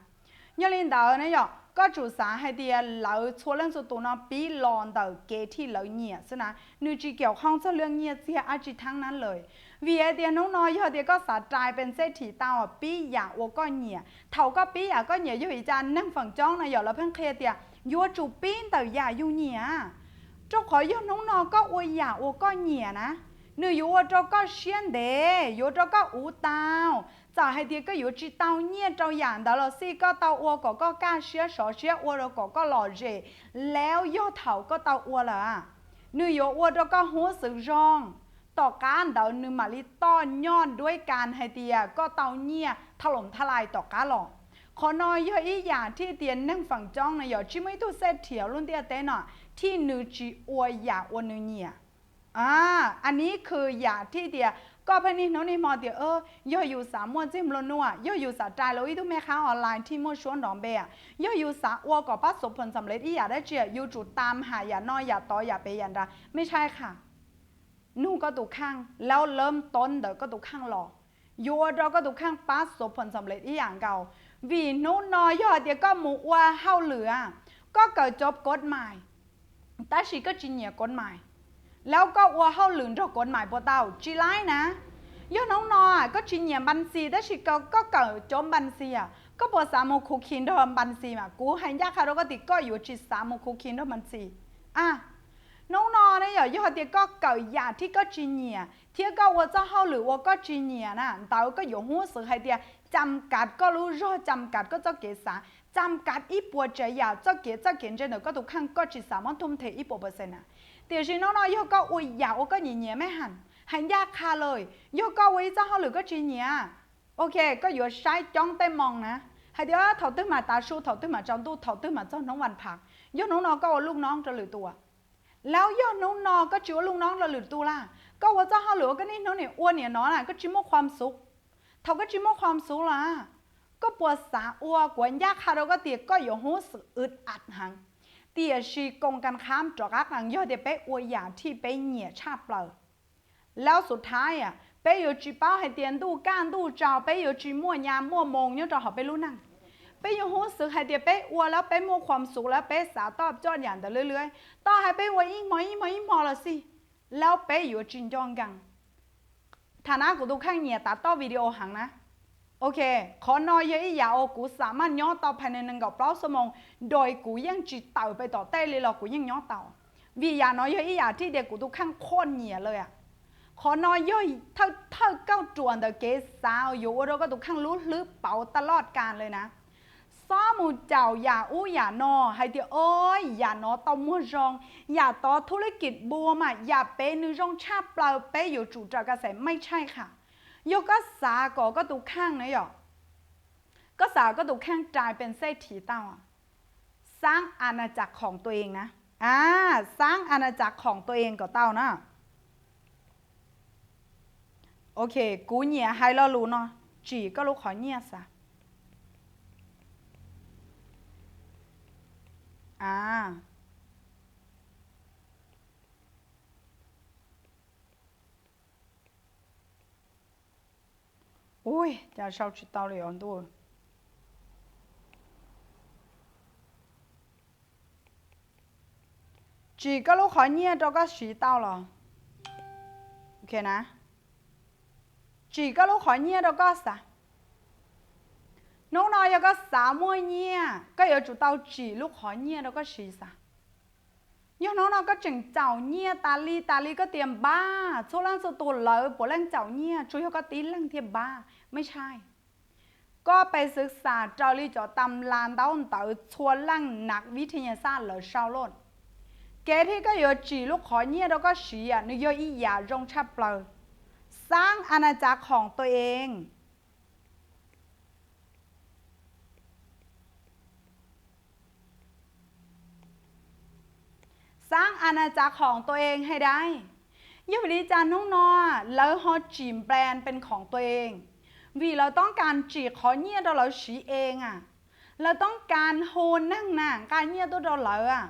S1: ยอดลิงเต่านะหยอกก็จุดสาให้เดียเราชัวเรื่องสุดตัวน้องปีลอนเต่าเกที่เราเนี่ยสินะนูจีเกี่ยวข้องเจ้าเรื่องเนี่ยเสียอาจิทั้งนั้นเลยวีไอเดียน้องน้อยยอดเดียก็สาใจเป็นเศรษฐีเต่าปีอยากวัวก็เนี่ยเท่าก็ปีอยากก็เนี่ยอยู่อีจานนั่งฝั่งจ้องนะหยอกแล้วเพิ่งเคลียร์เดียยัวจูปีนเต่าอยากอยู่เนี่ยเจ้าขอยอดน้องน้อยก็อวยอยากวัวก็เนี่ยนะนูอยู่ว่าเจ้าก็เชียนเดอยู่เจ้าก็อูเต่าจ่าให้เดียก็อยู่จีเต่าเนี่ยเจ้าอย่างเดาเราสิก็เต่าวัวก็กล้าเชียสอเชียวัวเราก็หล่อเจแล้วยอดเท่าก็เต่าวัวละนูอยู่วัวเจ้าก็หัวสึกร้องต่อการเดาหนึ่งมาลิต้อนย้อนด้วยการให้เดียก็เต่าเนี่ยถล่มทลายต่อการหลอกขอน้อยเยอะอีอย่างที่เตียนนั่งฝั่งจ้องนะอย่าชิไม่ตุเซตเถียวรุ่นเตียเต้นอ่ะที่นูจีอวยอยากอวนูเนี่ยอันนี้คืออยากที่เดียก็พนิน้องนี่มอเดียย่ออยู่สามมวนจิ้มลนัวย่ออยู่สาใจเราอีทุกแม่ค้าออนไลน์ที่มั่วชวนดอมเบียย่ออยู่สาวัวก่อปัสสผลสำเร็จอีอยากได้เจียอยู่จุดตามหาอย่าน้อยอย่าต่ออย่าไปยันดาไม่ใช่ค่ะนู่ก็ตุกข้างแล้วเริ่มต้นเดี๋ยวก็ตุกข้างหล่อยัวเราก็ตุกข้างปัสสผลสำเร็จอีอย่างเก่าวีนู่นน้อยย่อเดียก็หมูว่าเฮาเหลือก็เกิดจบกฎหมายแต่ชีก็จีเนียกฎหมายแล้วก็ว่าเฮาหลืนรอกฎหมายพอเต่าจีไลนะย่อน้องนอก็จีเนียบัญชีแต่ชีก็เกิดจมบัญชีอ่ะก็พอสามคุกคินทำบัญชีมากูให้ยากคาร์ก็ติก็อยู่จีสามคุกคินทำบัญชีน้องนอเนี่ยย่อเดียก็เกิดยาที่ก็จีเนียเที่ยก็ว่าจะเฮาหรือว่าก็จีเนียนะเต่าก็อยู่หัวสือให้เดียจำกัดก็รู้รอจำกัดก็จะเกษาจำกัดอีปัวใจยาจะเกษจะเกณฑ์เจนก็ถูกข้างก็จีสามทุ่มเทอีปัวเปอร์เซ็นต์นะเดี๋ยวชิน้องๆยกก็อุ้ยอยากก็หนีไม่หันยากคาเลยยกก็ไว้จะเขาหรือก็จีเนียโอเคก็อยู่ใช้จ้องเต็มมองนะให้เดี๋ยวถอดตื้อมาตาชูถอดตื้อมาจองตู้ถอดตื้อมาเจ้าน้องวันผักยกน้องๆก็ว่าลูกน้องจะหรือตัวแล้วยอดน้องๆก็จิ๋วลูกน้องเราหรือตัวล่ะก็ว่าเจ้าเขาหรือก็นี่น้องเนี่ยอ้วนเนี่ยน้องน่ะก็จิ้มความสุขเขาก็จิ้มความสุขล่ะก็ปวดสาอ้วนกวนยากคาเราก็เตี๋ยก็อยู่หูสึกอึดอัดหังเตี๋ยชีกงกันข้ามจอกหลังย่อเดี๋ยวไปอวยอย่างที่ไปเหนี่ยชาเปล่าแล้วสุดท้ายไปอยู่จีเป้าให้เตียนตู้ก้านตู้เจ้าไปอยู่จีมั่วยามมั่วมงเนี่ยจะหอบไปรู้นั่งไปอยู่หูสึกให้เดี๋ยวไปอวยแล้วไปมั่วความสุขแล้วไปสาตอบจอดอย่างแต่เรื่อยๆต่อให้ไปอวยอีหมอละสิแล้วไปอยู่จินจองกันฐานะกูดูข้างเหนี่ยตัดต่อวิดีโอหังนะโอเคขอน้อยเยอะอีอย่ากูสามารถย่อต่อภายใน1 กับ100 ชั่วโมงโดยกูยังจีเต่าไปต่อเต้เลยหรอกกูยังย่อเต่าวิอย่าน้อยเยอะอีอย่าที่เด็กกูดูข้างโคตรเหนียเลยขอน้อยเยอะถ้าเก้าจวนเด็กเกสาวอยู่เราก็ดูข้างรู้ลึกเป่าตลอดการเลยนะซ้อมูเจ้าอย่าอู้อย่านอให้เดี๋ยวอย่านอต่อมัวรองอย่าต่อธุรกิจบัวมาอย่าเป็นนึรองชาเปล่าไปอยู่จู่จากกระแสไม่ใช่ค่ะยกก็สาก็ดูข้างนะหยอกก็สาก็ดูข้างกลายเป็นเศรษฐีเต้าสร้างอาณาจักรของตัวเองนะสร้างอาณาจักรของตัวเองก็เต้านะโอเคกูเนี่ยให้เรารู้เนาะจีก็รู้ขอเนี่ยซะอุ้ยจะชอบชิตาเลยอันดูจีก็รู้ขอเนี่ยเราก็ชิตาหรอโอเคนะจีก็รู้ขอเนี่ยเราก็ซะน้องน้อยก็สามวยเนี่ยก็有主到จีลูกขอเนี่ยเราก็ชิซะยน้องๆก็จึงเจ้าเนี่ยตาลีก็เตรียมบ้าโซลังโซตัวเลยปวดแรงเจ้าเนี่ยช่วยเขาก็ตีแรงเทียมบ้าไม่ใช่ก็ไปศึกษาเจ้าลีจ่อตำลานเต้าเต๋อชวนแรงนักวิทยาศาสตร์เลยชาวโลดแกที่ก็อยู่จีลูกขอเนี่ยเราก็ฉีนึกย่อยอีหยาจงชับเปล่าสร้างอาณาจักรของตัวเองสร้างอาณาจักรของตัวเองให้ได้ ยวิธีจานน้องนอแล้วเขาจีมแบรนด์เป็นของตัวเองvìเราต้องการจีขอเนี่ยเราสีเองอ่ะเราต้องการโฮนนั่งหนังการเนี่ยตัวเราเลยอ่ะ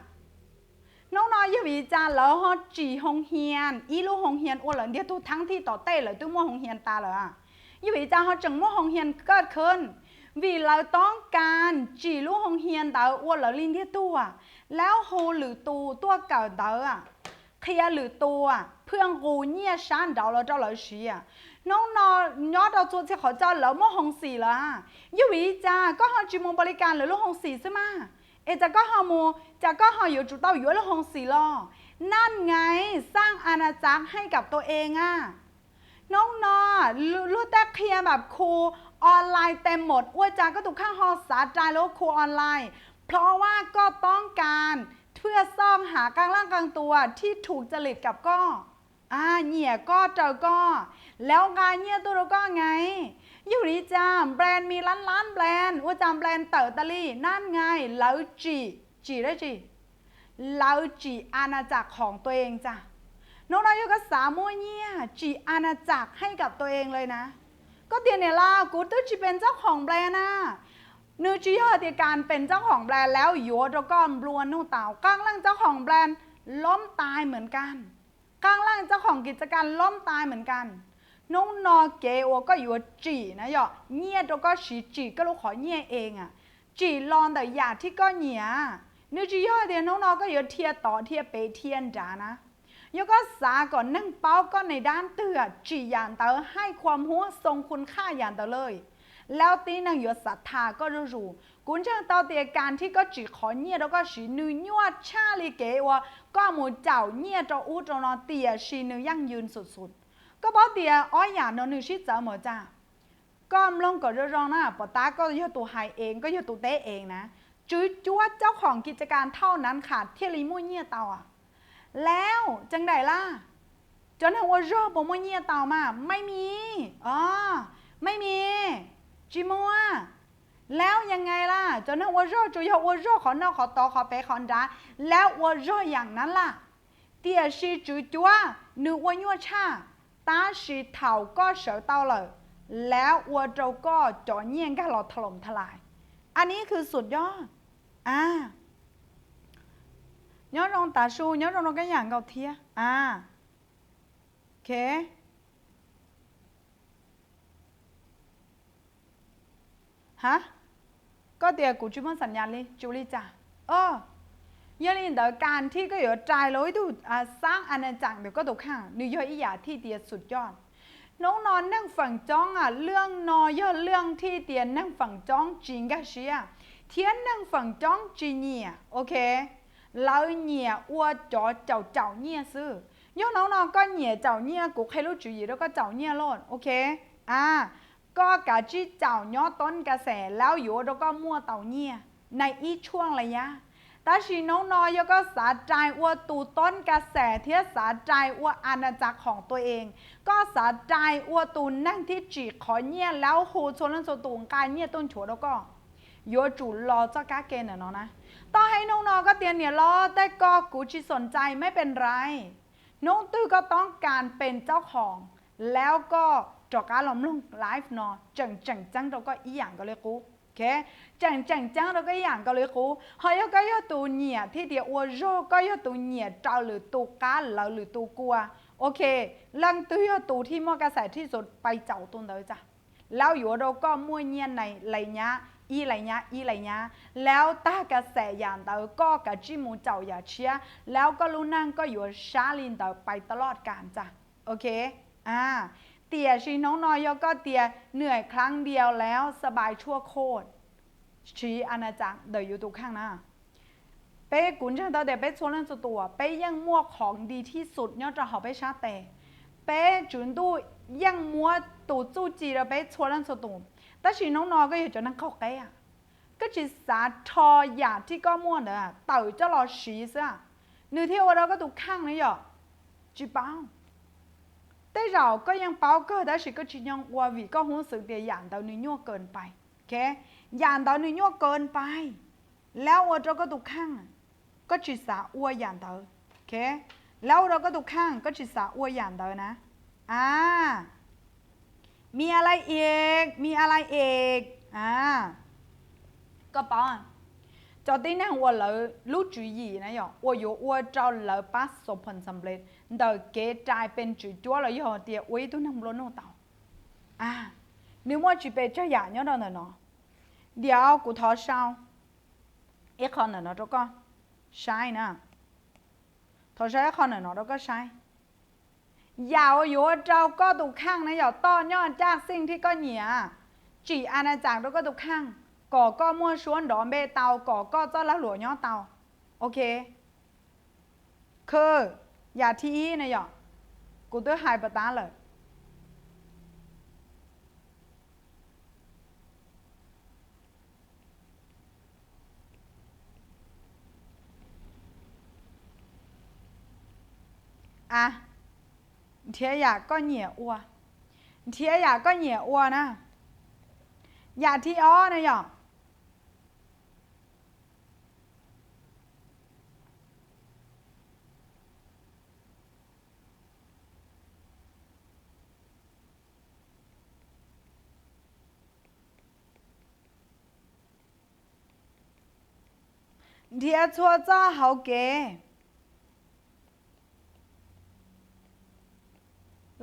S1: น้องน้อยยวิจารแล้วเขาจีหงเฮียนอีลูกหงเฮียนอ้วนเลยเดี๋ยวตัวทั้งที่ต่อเต้เลยตัวมั่วหงเฮียนตาเลยอ่ะยวิจารเขาจังมั่วหงเฮียนเกิดขึ้นvìเราต้องการจีลูกหงเฮียนเต๋ออ้วนเลยลิ้นที่ตัวแล้วโฮหรือตัวเก่าเต๋ออ่ะเคลียหรือตัวเพื่อนกูเนี่ยชันเดาเราเจ้าเลยสีอ่ะน้องนอยอดเราตัวที่เขาเจ้าแล้วมั่วหงสีละยวิจาก็เขาจีมบริการหรือลูกหงสีใช่ไหมจะก็หาโมจะก็หาอยู่จุดเต้าอยู่แล้วหงสีล้อนั่นไงสร้างอาณาจักรให้กับตัวเองอ่ะน้องนอรู้แต่เคลียร์แบบครูออนไลน์เต็มหมดอ้วยจาก็ถูกข้างหอสาใจแล้วครูออนไลน์เพราะว่าก็ต้องการเพื่อซ่อมหากลางร่างกลางตัวที่ถูกจริตกับก็เหนี่ยก็เจอก็แล้วการเนี่ยตัวเราก็ไงอยู่ดีจ้าแบรนด์มีล้านแบรนด์ว่าจำแบรนด์เต๋อตะลี่นั่นไงแล้วจีได้จีแล้วจีอาณาจักรของตัวเองจ้ะน้องนายก็สามารถเนี่ยจีอาณาจักรให้กับตัวเองเลยนะก็เตียนเนี่ยล่ะกูตื้อจีเป็นเจ้าของแบรนด์นะเนื้อจีเหตุการเป็นเจ้าของแบรนด์แล้วอยู่ตะก้อนบลวนนู่เต่ากลางล่างเจ้าของแบรนด์ล้มตายเหมือนกันกลางล่างเจ้าของกิจการล้มตายเหมือนกันน้องนอเกวก็อยู่จีนะหยอเนี่ยตัวก็สีจีก็รู้ขอเนี่ยเองอ่ะจีลอนแต่อยากที่ก็เนี่ยนึกจีย่อเดียวน้องนอก็อยู่เทียต่อเทียเปเทียนจ้านะยก็สาก่อนนั่งเป้าก็ในด้านเตือจีอย่างเตอให้ความหัวทรงคุณค่าอย่างเตอเลยแล้วตีนังอยู่ศรัทธาก็รู้กุญเชิงเตาเตียการที่ก็จีขอเนี่ยแล้วก็สีนื้ยวดชาลีเกวก็หมูเจ้าเนี่ยจะอู้จะนอเตียสีนื้อยั่งยืนสุดๆก็บอกเดียอ้อยอย่างนนึงชิดเจอหมดจ้าก็ลงก็ร้องนะปตาก็ยตัวไฮเองก็ยตัวเต้เองนะจุ๊จ้วเจ้าของกิจการเท่านั้นขาดเที่ยริมุ่ยเนี่ยเตาอ่ะแล้วจังไดล่ะจนหัวรอบมุ่ยเนี่ยเตามาไม่มีไม่มีจิมัวแล้วยังไงล่ะจนหัวรอจุยหัวรอขอนอกขอต่อขอไปขอนดาแล้วหัวรออย่างนั้นล่ะเตียชีจุ๊จ้วนึกว่ายั่วชาตาสีเถาก็เสือเต้าเลยแล้ววัวเจ้าก็จ่อเงี้ยงกันเราถล่มทลายอันนี้คือสุดยอดnhớ rong tà su nhớ rong cái dạng cầu thia ok ฮะก็เดี๋ยวกูจุ่มสัญญาณเลยจูลี่จ้ะยันนี่เดี๋ยวการที่ก็อยู่ใจเลยดูสร้างอาณาจักรเดี๋ยวก็ตกข้างนี่ย่อยอีหยาที่เดียสุดยอดน้องนอนนั่งฝั่งจ้องเรื่องนอยอดเรื่องที่เตียนนั่งฝั่งจ้องจริงก็เชียเทียนนั่งฝั่งจ้องจริงเนี่ยโอเคเราเนี่ยอ้วจ่อเจ้าเนี่ยซื้อย่อน้องก็เนี่ยเจ้าเนี่ยกูใครรู้จุยแล้วก็เจ้าเนี่ยโลดโอเคก็กะจี้เจ้าย่อต้นกระแสแล้วอยู่แล้วก็มั่วเต่าเนี่ยในอีช่วงระยะแต่ชีน้องน้อยก็สาใจอ้วตูต้นกระแสเทียสาใจอ้วอาณาจักรของตัวเองก็สาใจอ้วตูนั่งที่จีขอเนี่ยแล้วโหชนแล้วโซตูงกายเนี่ยต้นโฉแล้วก็โยจูรอเจ้ากาเกนเนาะนะต่อให้น้องก็เตียนเนี่ยรอแต่ก็กูชิสนใจไม่เป็นไรน้องตื้อก็ต้องการเป็นเจ้าของแล้วก็จอกการล้อมลงไลฟ์เนาะจังเราก็อีอย่างก็เลยกูโอเคจังเราก็อย่างก็เลยกูเฮ้ยก็ยอตัวเนี่ยที่เดียวอวโรก็ยอตัวเนี่ยเจ้าหรือตัวการเราหรือตัวกลัวโอเคลังตื้อยอตัวที่มั่วกระแสที่สุดไปเจ้าตัวเดียวจ้ะแล้วอยู่เราก็มั่วเนี่ยในไรเนี้ยอีไรเนี้ยแล้วตากระแสอย่างเตอก็กะจิมูเจ้าอย่าเชียแล้วก็รู้นั่งก็อยู่ชาลินเตอไปตลอดกาลจ้ะโอเคเตี่ยชีน้องน้อยก็เตี่ยเหนื่อยครั้งเดียวแล้วสบายชั่วโคตรชีอาณาจักรเดี๋ยวอยู่ตรงข้างหน้าเป้กุนช่างเตอเดี๋ยวเป้ชวนเล่นตัวเป้ยังมั่วของดีที่สุดเนี่ยจะหาเป้ชาเตเป้จุนดูยังมั่วตู่จู้จีเราเป้ชวนเล่นตัวแต่ชีน้องก็อยู่จนนั่งเข้าใกล้ก็จีสาทอหยาที่ก็มั่วเนอะเต่าจะรอสีซะเนื้อเที่ยวเราก็ตรงข้างนี่หรอจีเป้าแต่เราก็ยังเป้าก็แต่สิก็จียังว่าวิก็หูสึกเดียอย่างเต่าเนื้อยั่วเกินไปโอเคอย่างเต่าเนื้อยั่วเกินไปแล้วว่าเราก็ตรงข้างก็จีสาอ้วอย่างเต่าโอเค แล้วเราก็ทุกข้างก็จะสาอ้วยอย่างเดียวนะมีอะไรอีกก็บอกcho tới nay 我老注意那样，我有我找老把手碰上来，到给摘变最多了以后的，我都能不弄到你莫去被这样样的呢，了骨头少，一可能呢这个晒呢，头晒可能呢这个晒，有找ก็ทุกข้างนะอย่าต่อยอดจากสิ่งที่ก็เหนียจีอาณาจักรเราก็ทุกข้างก็มั่วชวนดอมเบเตาก็เจ้าละหลวงย่อเตาโอเคคืออย่าที่นะอย่ากูตัวหายปตาเลยเทียอยากก็เหนียวอ้วเทียอยากก็เหนียวอ้วนะอย่าที่อ้อนะอย่าเทียชัวจ้าเขาเก๋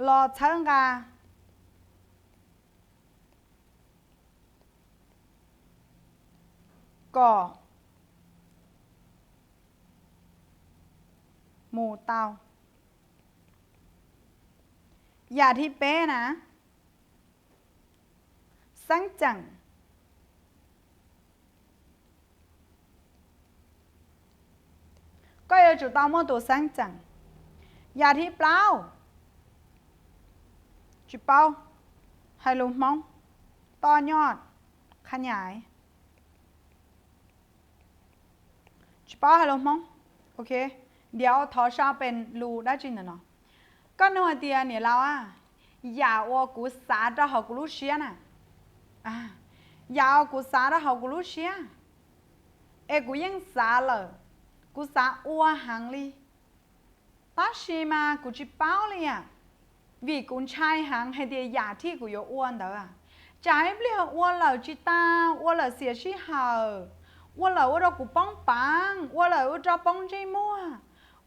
S1: รอเชิงกาก็หมูเตาอย่าที่เป๊ะนะสังจังก็要知道么多三จังอย่าที่เปล่าจุดเป้าให้ลงมองต่อยอดขยายจุดเป้าให้ลงมองโอเคเดี๋ยวทอชาเป็นรูได้จริงเนาะก็นวดเตียเนี่ยเราอย่าว่ากูสาดเขากูรู้เชียนะอย่ากูสาดเขากูรู้เชียกูยังสาเลยกูสาอ้วหังลีตาชีมากูจิเป้าเลยvì cũng trai hàng hay thì giả thi của yo uốn đó trái bìa uốn là chỉ ta uốn là xỉa xí hờ uốn là uốn đâu cũng bong bang uốn là uốn cho bong dây mua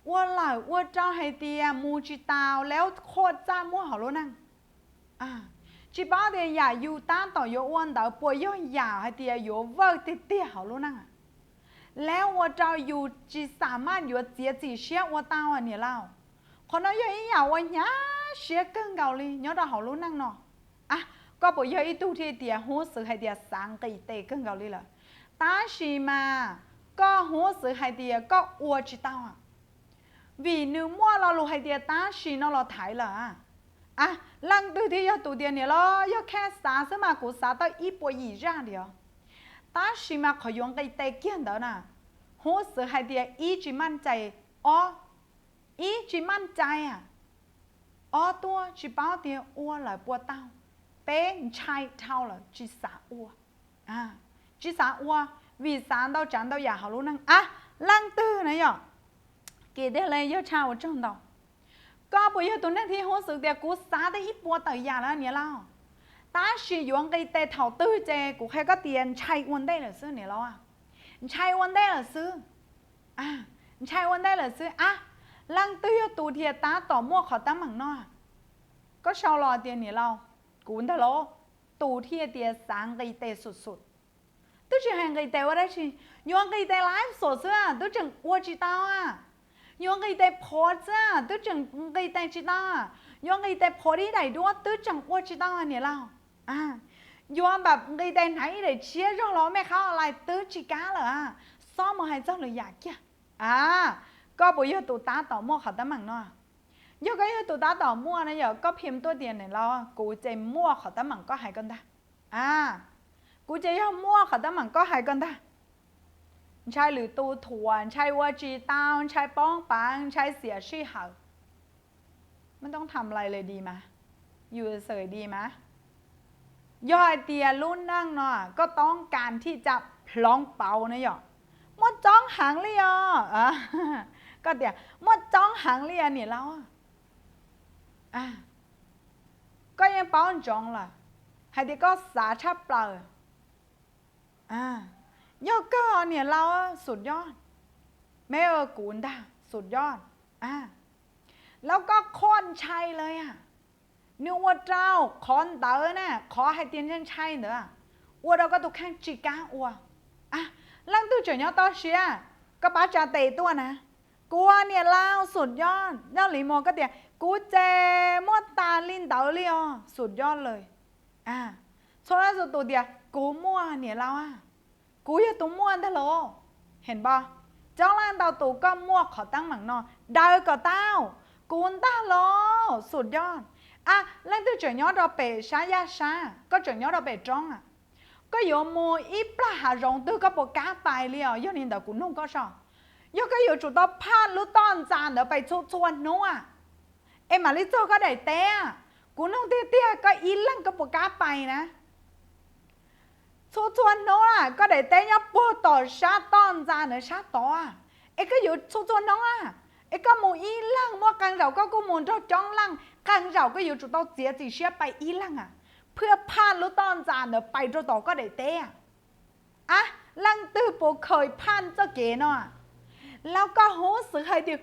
S1: uốn là uốn cho hay thì mua chỉ tao léo khốt ra mua hảo luôn năng chỉ bảo thì giả yêu ta tao yo uốn đó bồi yo giả hay thì yo vợ thì tia hảo luôn năngแล้วว่าเจ้าอยู่จีสามารถอยู่เสียจีเชี่ยว่าตาวเนี่ยเล่าคนน้อยยังอยากว่าเนี้ยเชี่ยเก่งเกาหลีเนี้ยเราหารู้นั่งเนาะก็บอกยังอีตู้ที่เดียหัวสื่อให้เดียสังกีเตะเก่งเกาหลีเลยตาชีมาก็หัวสื่อให้เดียก็อวดจีตาวvì nếu muaเราลูกให้เดียตาชีnóเราถ่ายเหรอลังตู้ที่ยอดตู้เดียเนี่ยเรายอดแค่สาสมากูสาต่ออีปวยอีร่าเดียวตาชิมาขยงไกเตเกียนเดนะหัวเสือให้เดียอีจิมั่นใจอีจิมั่นใจตัวจิป้าเดียอ้วนเลยปวดเต้าเป็นชายเท่าเลยจิสาอ้วนจิสาอ้วนวิสานเราจันเราอยากหารู้นั่งลังตื้อนะย่อเกิดได้เลยเยอะชาวจังดอกก็ปุยตัวนั้นที่หัวเสือเดียกูสาได้อีปวดต่อยาแล้วเนี่ยเล่าตาชียงไกเตเท่าตื้อเจกูแค่ก็เตียนใช้วันได้หรือซื้อเนี่ยเราใช้วันได้หรือซื้อใช้วันได้หรือซื้อลังตื้อตูเทียตาต่อมั่วขอตั้งหมังนอก็ชาวรอเตียนเนี่ยเรากูนทะเลตูเทียเตียสังไกเตสุดๆตู้จะแห่งไกเตว่าได้ชียงไกเตไลฟ์สดเสื้อตู้จังวัวจีตายงไกเตโพสเสื้อตู้จังไกเตจีตายงไกเตโพสที่ไหนด้วยตู้จังวัวจีตาเนี่ยเรายอมแบบไงแต่ไหนđể chia cho nó mẹเขาอะไรตื้อจีก้าเหรอซ้อมมาให้เจ้าเลยอยากแก่ก็บอกยอตัวตาต่อมั่วเขาตั้งมั่งเนาะยอก็ยอตัวตาต่อมั่วนะยอก็พิมพ์ตัวเดียนเนี่ยเรากูเจมั่วเขาตั้งมั่งก็หายกันได้กูเจยอมั่วเขาตั้งมั่งก็หายกันได้ใช่หรือตัวถวนใช่ว่าจีตาวใช่ป้องปังใช่เสียชื่อเขามันต้องทำอะไรเลยดีไหมอยู่เฉยดีไหมย่อยเตียรุ่นนั่งเนาะก็ต้องการที่จะพลองเป่านะย่อมันจ้องหางเลย ก็เดี๋ยวมั่วจ้องหางเรียนเนี่ยแล้วก็ยังป้อนจ้องล่ะให้เด็กก็สาชับเปล่ายกก็เนี่ยเราสุดยอดแม่กูนด่าสุดยอดแล้วก็ค้อนชัยเลยนึกว่าเจ้าคอนเต๋อน่ะขอให้เตียนเช่นชัยเนอะว่าเราก็ตุกแข่งจีก้าลังตู้เจ๋อเนาะตอนเชียก็ป้าจ่าเตะตัวนะกูเนี่ยเล่าสุดยอดเจ้าหลีโมก็เดี๋ยวกูเจมั่วตาลิ้นเต๋อเลยสุดยอดเลยส่วนสุดตัวเดียวกูมั่วเนี่ยเล่ากูอย่าตุ้มมั่วได้หรอเห็นป่ะเจ้าล่างเตาตู่ก็มั่วขอตั้งหมังนอเดาก็เต้ากูนตาหรอสุดยอดลังตู้เจ๋อเนาะเราเปช้ายาช้าก็เจ๋อเนาะเราเปจ้องก็有某一ปลาหารงตัวก็ปกาไปเลยย้อนนี่เดี๋ยวกูนุ่งก็ชอบย้อนก็อยู่จุดต่อผ่านรู้ตอนจานเดี๋ยวไปชวนนู้มาลิโจก็ได้เต้กูนุ่งเตี้ยก็อีหลังก็ปกาไปนะชวนนู้ก็ได้เต้ยับปวดต่อชาตอนจานเนชาต่อก็อยู่ชวนนู้ก็มูอีหลังมัวกันเราก็กูมูนเจ้าจ้องหลังกันเราก็อยู่จุดต่อเสียจีเชียไปอีหลังเพื่อผ่านรู้ตอนจานเดี๋ยวไปตัวต่อก็ได้เต้ลังตื้อโปเคยผ่านเจ้าเก๋เนาะแล้วก็โหสึกให้ดิ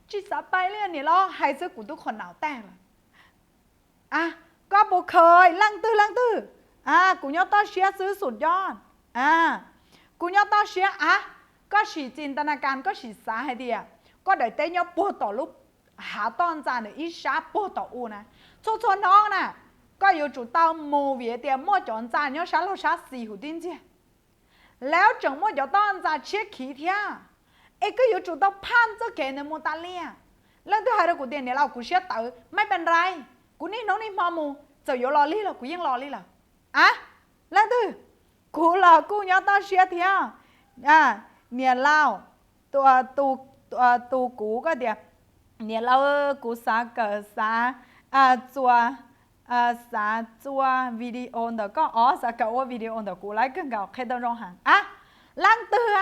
S1: จีสาไปเรื่องนี้แล้วให้เจ้ากูทุกคนหนาวแตกเลยก็โปเคยลังตื้อกูยอดต้อเชียซื้อสุดยอดกูยอดต้อเชียก็ฉีจินตนาการก็ฉีสาให้ดิก็ได้เต้ยอดปวดต่อลูกหาตอนจานเนี่ยอีชาปวดต่อนะชวนน้องน่ะก็อยู่จุดเตาโมเวียเดียมั่วจอนจานเนาะช้าเราช้าสี่หูดิ้นเจ้แล้วจังมั่วจะต้อนจานเช็คขี้เทียก็อยู่จุดเตาพันเจ้าเก๋ในโมตาเลียแล้วตัวให้เรากูเดียนเนี่ยเรากูเชื่อเต๋อไม่เป็นไรกูนี่น้องนี่มอมูจะอยู่รอลี่หรอกูยังรอลี่หรอแล้วตัวกูรอกูยอดต้อนเชื่อเทียเนี่ยเล่าตัวกูก็เดียเนี่ยเรากูสาเกิดสาตัวสาตัววิดีโอเด็กก็สาเกว่าวิดีโอเด็กกูไล่กันเก่าแค่ต้องร้องหังลังเตือ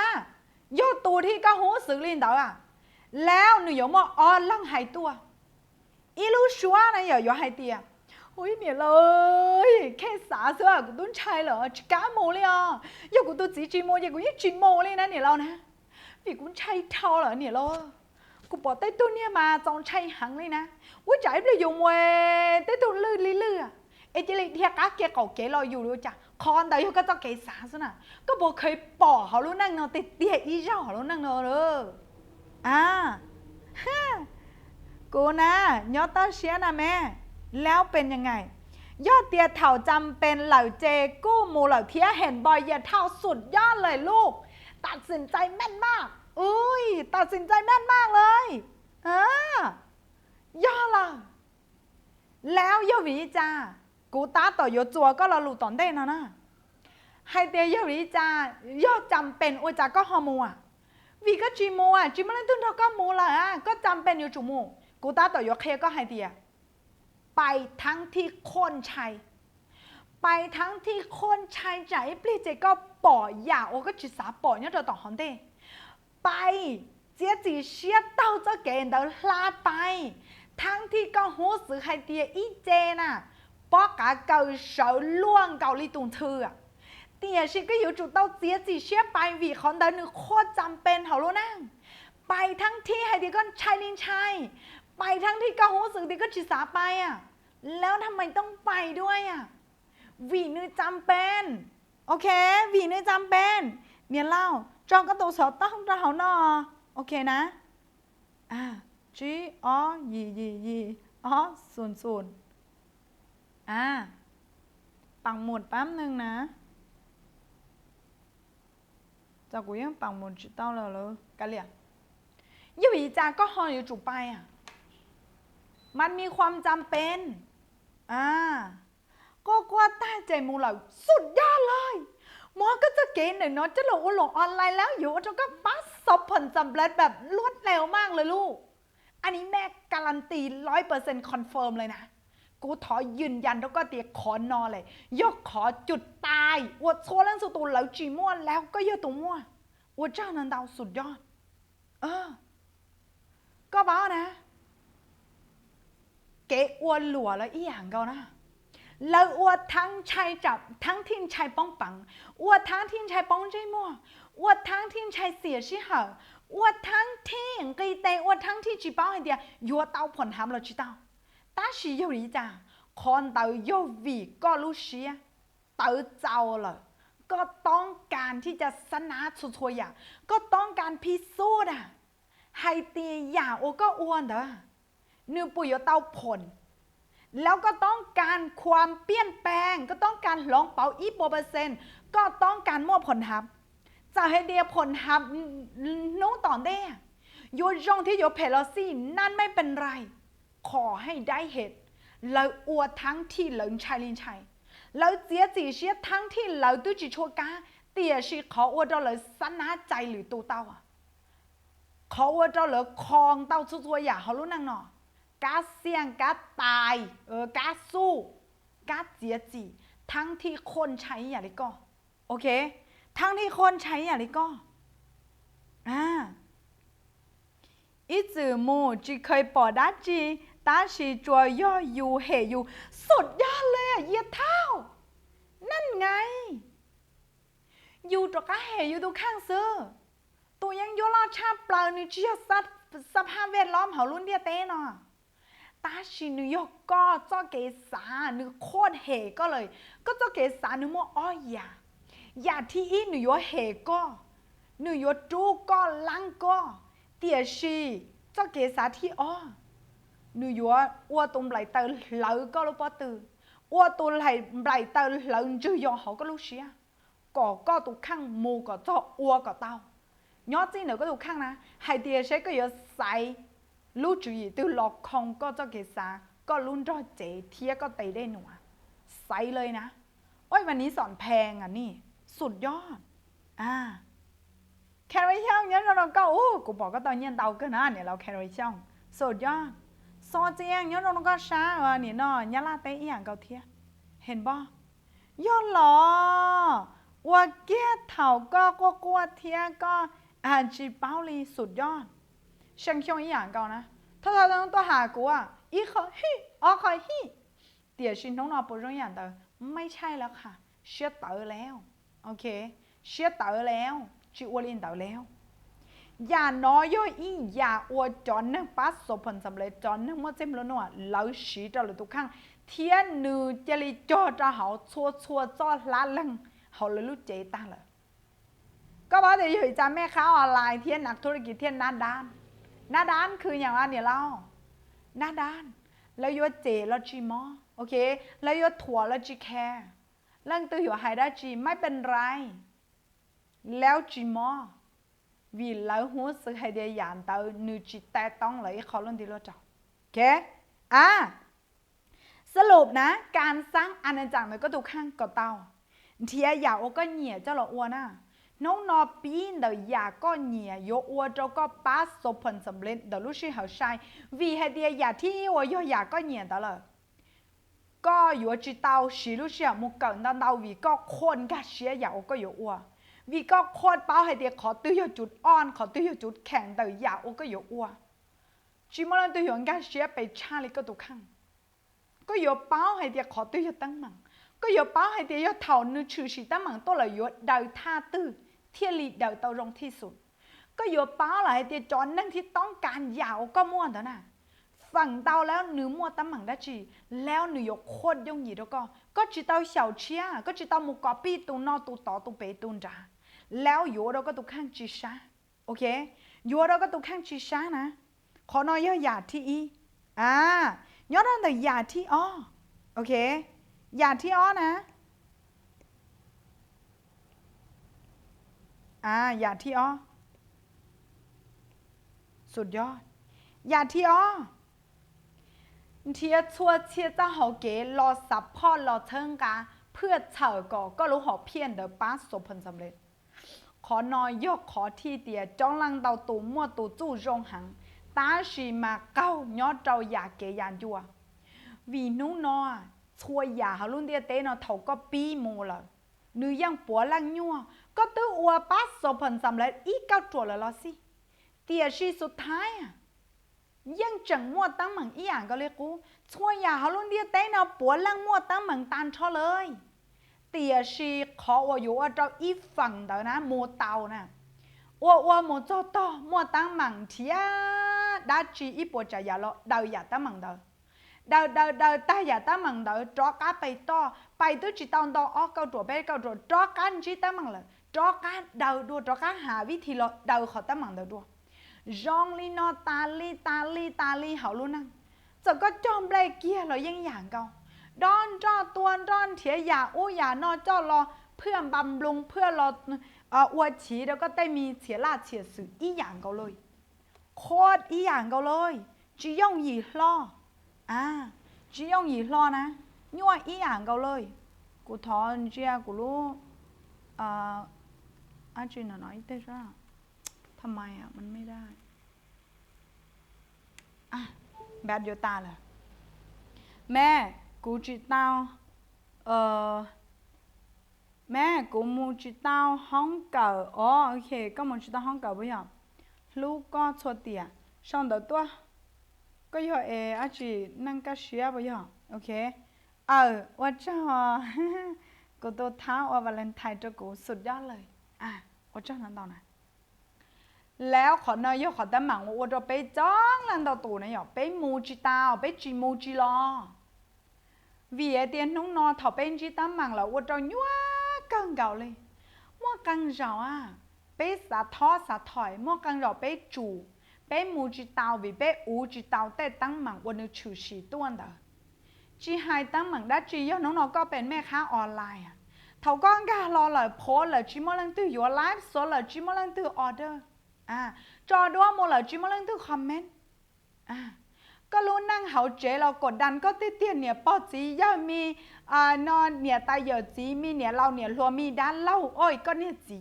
S1: ยอดตัวที่ก็หูสึกลิ้นเด็กแล้วหนูยอมว่าลังหายตัวอีลูชัวนะอย่าหายเตียโอ้ยเมียเลยแค่สาเสือกูต้องใช้เหรอจะก้าโมเลยอย่ากูตัวจีโมอย่ากูยิ่งจีโมเลยนะเนี่ยเรานะพี่กูใช้เท่าเหรอเนี่ยเรากูบอกtới tôi nha mà trong chay hẳn đi nè, quý trái bây giờ mày tới tôi lư chỉ là theo cá kia cầu kế lo dù được chả, con đấy có cho kế xả xí nè, có bộ khơi bỏ họ luôn năng nó tiệt ý rau họ luôn năng nó rồi,กูนะยอดต้อเชียนะแม่แล้วเป็นยังไงยอดเตียเถ่าจำเป็นเหล่าเจกู้มูเหล่าเทียเห็นบอยอย่าเท่าสุดยอดเลยลูกตัดสินใจแม่นมากตัดสินใจแม่นมากเลยย่อละแล้วย่อวิจากูตาต่อยจัวก็เราหลุดตอนได้นะให้เตียย่อวิย่อจำเป็นอุจาก็ฮอมูวิก็จีมูจีมันเล่นตุ้นเราก็มูละก็จำเป็นอยู่จุมูกูตาต่อยเคก็ให้เตียไปทั้งที่คนชัยไปทั้งที่คนชัยใจเปลี่ยนใจก็ปล่อยอย่าโอ้ก็จีสาปล่อยเนี่ยเราต่อฮอนเต้ไปเจ๊จีเชียเต้าจะเก่งเดินลาไปทั้งที่ก็หูสึกให้เตียอีเจน่ะป้อกะเกาเสาล่วงเกาลีตุงเธอเตียชิก็อยู่จุดเต้าเจ๊จีเชียไปวีคอนเดินนึกโคตรจำเป็นเขาโลนั่งไปทั้งที่ให้ดีก็ชายลินชัยไปทั้งที่ก็หูสึกดีก็จีสาไปแล้วทำไมต้องไปด้วยวีนึกจำเป็นโอเควีนึกจำเป็นเนี่ยเล่าจองก็ตัวสอบต้องเราเนาะโอเคนะจียีศูนย์ปังหมุดแป๊บนึงนะจากกูยังปังหมุดจุดเต้าเลยกันเลยยี่หวีจาก็ฮออยู่จุดไปมันมีความจำเป็นก็กว่าใต้ใจมูเหล่าสุดยอดเลยหมอก็จะเก๋หน่อยเนาะจะหลงออนไลน์แล้วอยู่จนก็ปัสผลสำเร็จแบบรวดเร็วมากเลยลูกอันนี้แม่การันตี 100% คอนเฟิร์มเลยนะกูขอยืนยันแล้วก็เตียขอนอเลยยกขอจุดตายอวดโซเล่นสุดตัวเหล่าจีม่วนแล้วก็เยอะตัวมั่วอวดเจ้านันดาวสุดยอด ก็บ้านะเก๋อวดหลัวแล้วอีอย่างเก่านะแล้วอวดทั้งชายจับทั้งทิ้งชายป้องปังอวดทั้งทิ้งชายป้องใจมั่วอวดทั้งทิ้งชายเสียชิเหออวดทั้งทิ้งกีเตอวดทั้งที่จีบ้าไอเดียยัวเต้าผลทำเราจีเต้าตาชีอยู่ดีจ้าคนเต้าโยวีก็รู้เชียเต้าเจ้าเลยก็ต้องการที่จะชนะชัวร์ๆก็ต้องการพิสูจน์อ่ะให้ตีอย่าโอก็อ้วนเด้อนึกปุยเต้าผลแล้วก็ต้องการความเปลี่ยนแปลงก็ต้องการลองเป่าอีโปเปอร์เซ็นต์ก็ต้องการมั่วผลทับจะให้เดียผลทับน้องต่อได้โยจงที่โยเพลซี่นั่นไม่เป็นไรขอให้ได้เหตุแล้วอวดทั้งที่เหลิงชายลินชัยแล้วเจียจีเชียทั้งที่เหลิงตุ้จิชัวกาเตียชีขออวดเราเลยสนาใจหรือตูเต้าขออวดเราเลยคลองเต้าชัวๆอย่าเขารู้นั่งหนอกาเสี่ยงกาตายกาสู้กาเจียจีทั้งที่คนใช้อย่างไรก็โอเคทั้งที่คนใช้อย่างไรก็อีจือมูจีเคยปอดาจีตาชีจัวย่ออยู่เหอยู่สุดยอดเลยอ่ะเยี่ยเท่านั่นไงอยู่ตรงกาเหอยู่ดูข้างเสื้อตัวยังโยลอชาเปล่านี่เชียสัตสภาพแวดล้อมเขารุ่นเดียเต้เนาะตาชินุยก็เจ้าเกษานึกโคตรเหก็เลยก็เจ้าเกษานึกว่าอ้อยอย่าที่อีนุยเหก็นุยจูก็ลังก็เตียชีเจ้าเกษาที่อ้อนุยอ้วตุ่มไหลเตอเหลาก็รู้ปอตืออ้วตุ่มไหลเตอเหลาจือยอเขาก็รู้เชียก็ตุกข้างมูก็เจ้าอ้วก็เต้ายอดจีนก็ตุกข้างนะให้เตียเชก็เยอะใส่รู้จุยตัวหลอกคงก็เจ้าเกษาก็ลุ้นรอดเจเทียก็เตะได้หนัวใส่เลยนะโอ้ยวันนี้สอนแพงอ่ะนี่สุดยอดแครอทช่องเนี่ยเราก็กูบอกก็ตอนเย็นเตาก็นะเนี่ยเราแครอทช่องสุดยอดซอเจียงเนี่ยเราก็ช้าเนี่ยน้อยลาเตะอย่างเกาเทียเห็นบ่ยอดหรอว่าเกี้ยเถาก็กลัวเทียก็จีเป้าลีสุดยอดฉันคิดอย่างเก่านะถ้าต้องตัวหากูอีขอฮิขอฮิเดี๋ยวชินต้องนอนปวดร้อนอย่างเดิมไม่ใช่แล้วค่ะเชื่อเต๋อแล้วโอเคเชื่อเต๋อแล้วจีอวลินเต๋อแล้วอย่าน้อยย่อยอย่าอวดจอนนึงปัสสผลสำเร็จจอนนึงมั่วเจ็มแล้วนัวเราชีจะหลุดทุกครั้งเทียนนือเจริจอจะเขาชัวจ้อละลังเขาเลยรู้เจตั้งเลยก็บอกเดี๋ยวอยู่จะแม่ค้าออนไลน์เทียนนักธุรกิจเทียนด้านคืออย่างว่าเนี่ยเราหน้าด้านแล้วยเจแล้วจีมอโอเคแล้วยถั่วแล้วจีแคร์เรื่องตัวอยู่หายได้จีไม่เป็นไรแล้วจีมอvì lỡ hú sự hay để dàn tao nữ chỉ taต้องเลยเขาลงที่เราจับโอเคสรุปนะการสร้างอาณาจักรมันก็ถูกข้างกับเตาเทียอยากก็เหนียเจ้าหล่ออ้วนน่ะน้องนอปีนเดี๋ยวอยากก็เหนียยกอ้วนเจ้าก็ป้าสมผลสำเร็จเดี๋ยวลูกชื่อเขาใช่vì hay đểอยากที่ว่าอยากก็เหนียตลอดก็อยู่จีเตาสีลูกชื่อมุกเกินเตาvìก็คนก็เชียอยากก็อยู่อ้วนvì có khôn báo hay để khó tư hiệu chút on khó tư hiệu chút kẹn đời giả ô có hiệu ua chỉ mà lần tư hiệu ngã xế bị cha lý có tụ khăn có hiệu báo hay để khó tư hiệu tăng mặn có hiệu báo hay để hiệu thảo nữ trừ sĩ tăng mặn tôi là hiệu đời tha tư thiên lý đời tàu rộng thi sụt có hiệu báo là hay để chọn năng thìต้องการgiả ô có mua đó nèฝั่งเตาแล้วเนื้อมัวตั้มหมังได้จีแล้วเนื้อยกโคตรยงหยีแล้วก็จีเตาเฉาเชี่ยก็จีเตาหมูกรอบปีตูนอตูต่อตูเปตูนจ้าแล้วอยู่เราก็ตุกข้างจีช้าโอเคอยู่เราก็ตุกข้างจีช้านะขอน้อยหยาที่อีย้อนนั่นแต่หยาที่อ้อโอเคหยาที่อ้อนะหยาที่อ้อสุดยอดหยาที่อ้อเทียชัวเทียเจ้าหอเก๋รอสับพ่อรอเทิงกาเพื่อเฉาก็รู้หอเพี้ยนเดอป้าสมผลสำเร็จขอนอยยกขอที่เตียจ้องลังเตาตูมั่วตูจู่จงหังตาชีมาเก้ายอดเจ้าอยากเกยานจัววีนู้นอช่วยอย่าหาลุ่นเดียเต้นอเถาก็ปีโมละนื้อยังปัวลังยัวก็ตื้ออัวป้าสมผลสำเร็จอีเก้าจั่วละสิ เตียชีสุดท้ายอ่ะยังจังมัวตั้งเหมือนอีอย่างก็เลยกูช่วยอย่าเขาลุ้นเดียเต้นเอาปวดลังมัวตั้งเหมือนตันชอเลยเตียชีขอว่าอยู่ว่าเจ้าอีฝั่งเดี๋ยวนะมัวเตานะว่ามัวเจ้าต่อมัวตั้งเหมือนเทียđã chỉ ít bộ trả giá lo đầu giá ta mằng đầu ta giá ta mằng đầu cho cá bay to bay tới chỉ tao to ó câu chuột cho cá chỉ ta mằng là cho cá đầu đua cho cá hà vi thì lo đầu họ ta mằng đầu đua rong li no ta li hảo luôn năng giờ có trong đây kia làยังอย่างเก่าดอนจ้อตัวดอนเถียอย่าอู้อย่านอจ้อรอเพื่อบำรุงเพื่อรออวดฉีแล้วก็ได้มีเฉียลาเฉียสื่ออีอย่างเก่าเลยโคตรอีอย่างเก่าเลย只用一ล้อ只用一ล้อนะยั่วอีอย่างเก่าเลยกูถอนเจียกูรู้อาจีนน้อยเต้จ้าทำไมอ่ะมันไม่ได้แบบโยตาเลยแม่กูจีเต้าแม่กูมูจีเต้าห้องเก่าอ๋อโอเคก็มูจีเต้าห้องเก่าไม่หรอลูกก็ชดเตียช่องเดียวตัวก็ย่ออาจีนั่งก็เชียไปย่อโอเคว่าเจ้ากูตัวเท้าว่าวาเลนไทน์จะกูสุดยอดเลยว่าเจ้านั้นตอนไหนแล้วขอนายขอตั้งหมังว่าจะไปจ้องนั่นตัวตัวนี่หรอไปมูจีตาไปจีมูจีรอvìเตียนน้องนอถอเป็นจีตั้งหมังแล้วว่าจะยั่วกังเก่าเลยมั่วกังเจ้าไปสะท้อสะถอยมั่วกังเราไปจูไปมูจีตาวิไปอูจีตาแต่ตั้งหมังวันนึกชื่อสีตัวเด้อจีไฮตั้งหมังได้จีย่อน้องๆก็เป็นแม่ค้าออนไลน์เขาก็การอเลยโพสเลยจีมั่วลังตื้ออยู่ไลฟ์สดเลยจีมั่วลังตื้อออเดอร์จอด้วยมั่วเลยจีมั่วลังตื้อคอมเมนต์ก็รู้นั่งเขาเจเรากดดันก็เตี้ยเนี่ยป้อจีย่ามีนอนเนี่ยตายเยอะจีมีเนี่ยเราเนี่ยรวมมีด้านเล่าโอ้ยก็เนี่ยจี